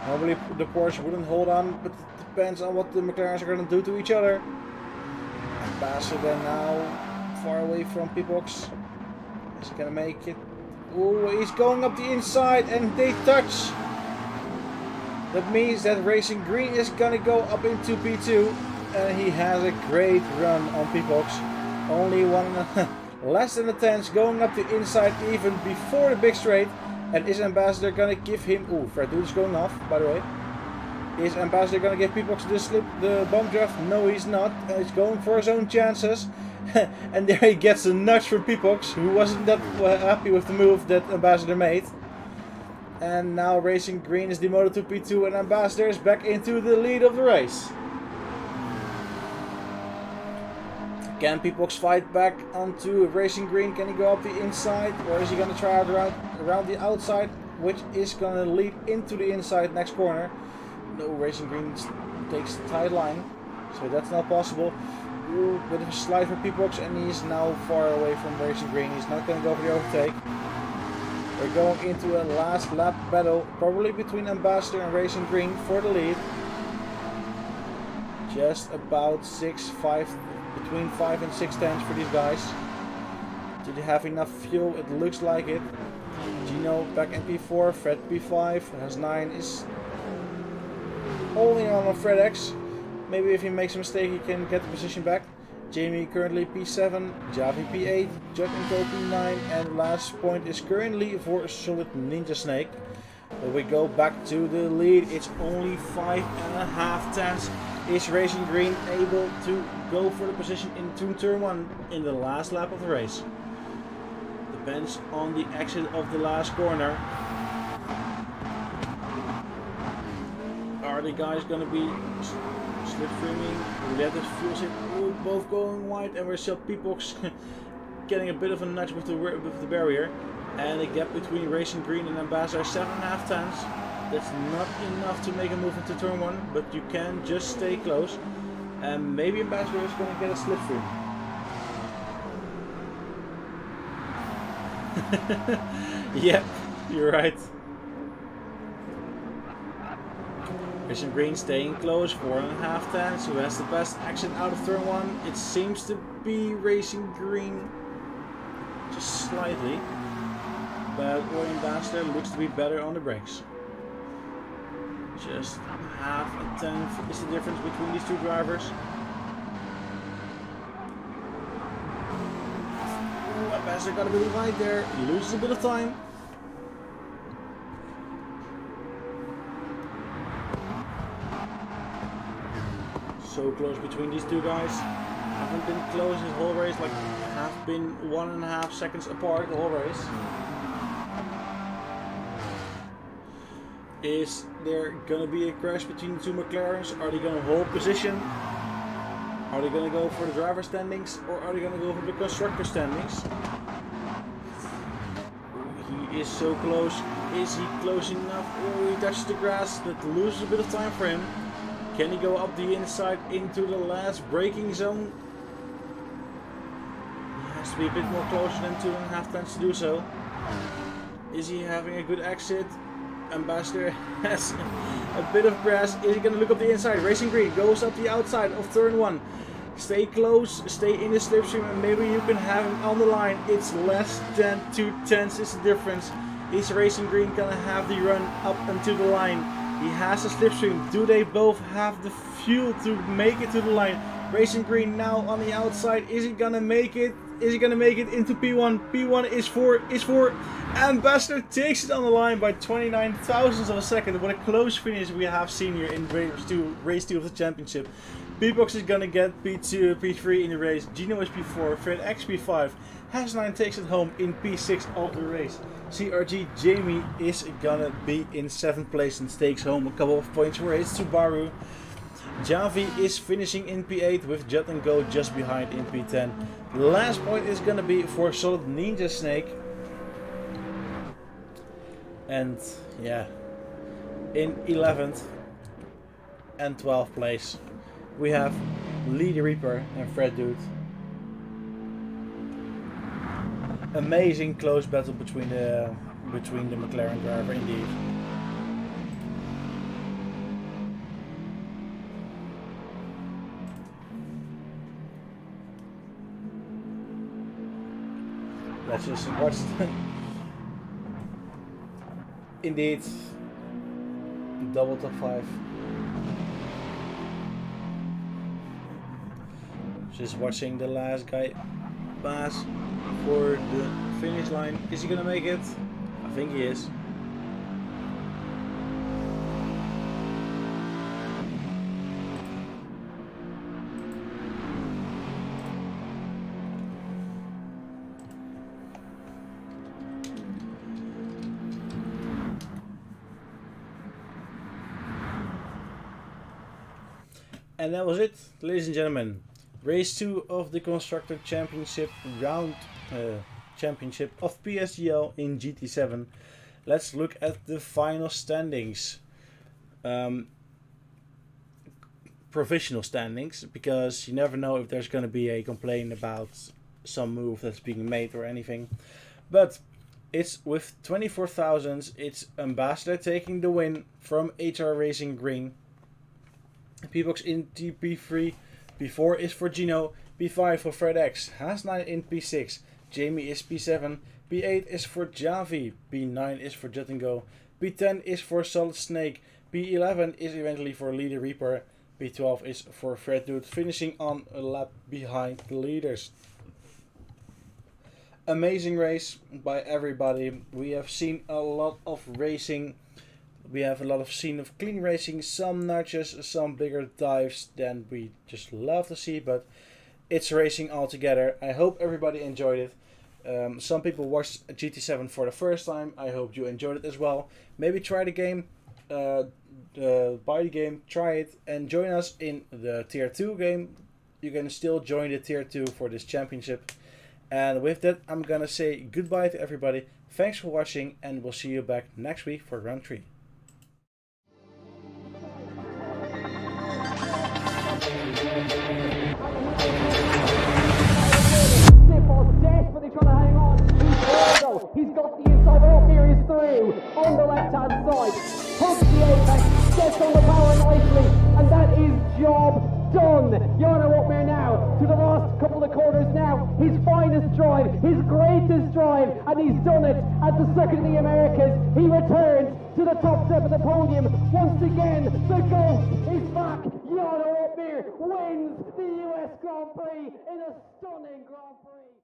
Normally the Porsche wouldn't hold on, but it depends on what the McLarens are gonna do to each other. Ambassador now far away from Peacocks. Is he gonna make it? Oh, he's going up the inside and they touch. That means that Racing Green is gonna go up into P2, and he has a great run on Peacocks. Only less than a tenth going up the inside even before the big straight. And is Ambassador gonna give him? Oh, Fred is going off, by the way. Is Ambassador gonna give Peacocks the bump draft? No, he's not. He's going for his own chances. And there he gets a nudge from Peacocks, who wasn't that happy with the move that Ambassador made. And now Racing Green is demoted to P2, and Ambassador is back into the lead of the race. Can Peacocks fight back onto Racing Green? Can he go up the inside, or is he going to try out around the outside, which is going to lead into the inside next corner? No, Racing Green takes the tight line, so that's not possible. Ooh, bit of a slide for Peacocks, and he's now far away from Racing Green. He's not going to go for the overtake. We're going into a last lap battle, probably between Ambassador and Racing Green for the lead. Just about between 5 and 6 tenths for these guys. Did they have enough fuel? It looks like it. Gino back in P4, Fred P5, Haas9 is holding on FredX. Maybe if he makes a mistake he can get the position back. Jamie currently P7, Javi P8, Judd and Co P9, and last point is currently for Solid Ninja Snake. But we go back to the lead. It's only 5.5 tenths. Is Racing Green able to go for the position into turn 1 in the last lap of the race? Depends on the exit of the last corner. Are the guys going to be slipstreaming? We have the fuel set both going wide, and we're still Peacocks getting a bit of a nudge with the barrier. And the gap between Racing Green and Ambassador 7.5 tenths. That's not enough to make a move into turn 1, but you can just stay close. And maybe Ambassador is going to get a slipstream. Yep, you're right. Racing Green staying close, 4.5 tenths. Who has the best exit out of turn 1? It seems to be Racing Green, just slightly. But Ambassador looks to be better on the brakes. Just half a tenth is the difference between these 2 drivers. Ooh, Ambassador got a bit of light there. He loses a bit of time. So close between these 2 guys. Haven't been close this whole race, like have been 1.5 seconds apart the whole race. Is there going to be a crash between the 2 McLarens? Are they going to hold position? Are they going to go for the driver standings, or are they going to go for the constructor standings? He is so close. Is he close enough? Oh, he touches the grass. That loses a bit of time for him. Can he go up the inside into the last braking zone? He has to be a bit more closer than 2.5 tenths to do so. Is he having a good exit? Ambassador has a bit of grass. Is he going to look up the inside? Racing Green goes up the outside of turn 1. Stay close, stay in the slipstream, and maybe you can have him on the line. It's less than 2 tenths is the difference. Is Racing Green gonna have the run up into the line? He has a slipstream. Do they both have the fuel to make it to the line? Racing Green now on the outside. Is he gonna make it? Is he gonna make it into P1? P1 is for Ambassador takes it on the line by 29 thousandths of a second. What a close finish we have seen here in race 2 of the championship. Beatbox is gonna get P2, P3 in the race. Gino is P4, Fred X P5. Has9 takes it home in P6 of the race. CRG Jamie is gonna be in 7th place and takes home a couple of points for his Subaru. Javi is finishing in P8 with Jet and Go just behind in P10. The last point is gonna be for Solid Ninja Snake. And yeah, in 11th and 12th place we have Lee the Reaper and Fred Dude. Amazing close battle between the McLaren driver indeed. Let's just watch. Indeed, double top 5. Just watching the last guy pass for the finish line. Is he gonna make it? I think he is. And that was it, ladies and gentlemen. Race 2 of the Constructor Championship round championship of PSGL in GT7. Let's look at the final standings. Provisional standings, because you never know if there's going to be a complaint about some move that's being made or anything. But it's with 24,000. It's Ambassador taking the win from HR Racing Green. P-Box in P3, P4 is for Gino, P5 for Fred X, Has9 in P6, Jamie is P7, P8 is for Javi, P9 is for Jet and Go, P10 is for Solid Snake, P11 is eventually for Leader Reaper, P12 is for Fred Dude, finishing on a lap behind the leaders. Amazing race by everybody. We have seen a lot of racing. We have a lot of scene of clean racing, some nudges, some bigger dives than we just love to see, but it's racing all together. I hope everybody enjoyed it. Some people watched GT7 for the first time. I hope you enjoyed it as well. Maybe try the game, buy the game, try it, and join us in the Tier 2 game. You can still join the Tier 2 for this championship. And with that, I'm gonna say goodbye to everybody. Thanks for watching, and we'll see you back next week for round 3. Desperately trying to hang on. He's got the inside. Oh, here he's through on the left-hand side. Hooks the apex, gets on the power nicely, and that is job done. Jarno Opmeer now to the last couple of corners now. His finest drive, his greatest drive, and he's done it at the Circuit of the Americas. He returns to the top step of the podium. Once again, the ghost is back. Jarno Opmeer wins the US Grand Prix in a stunning Grand Prix.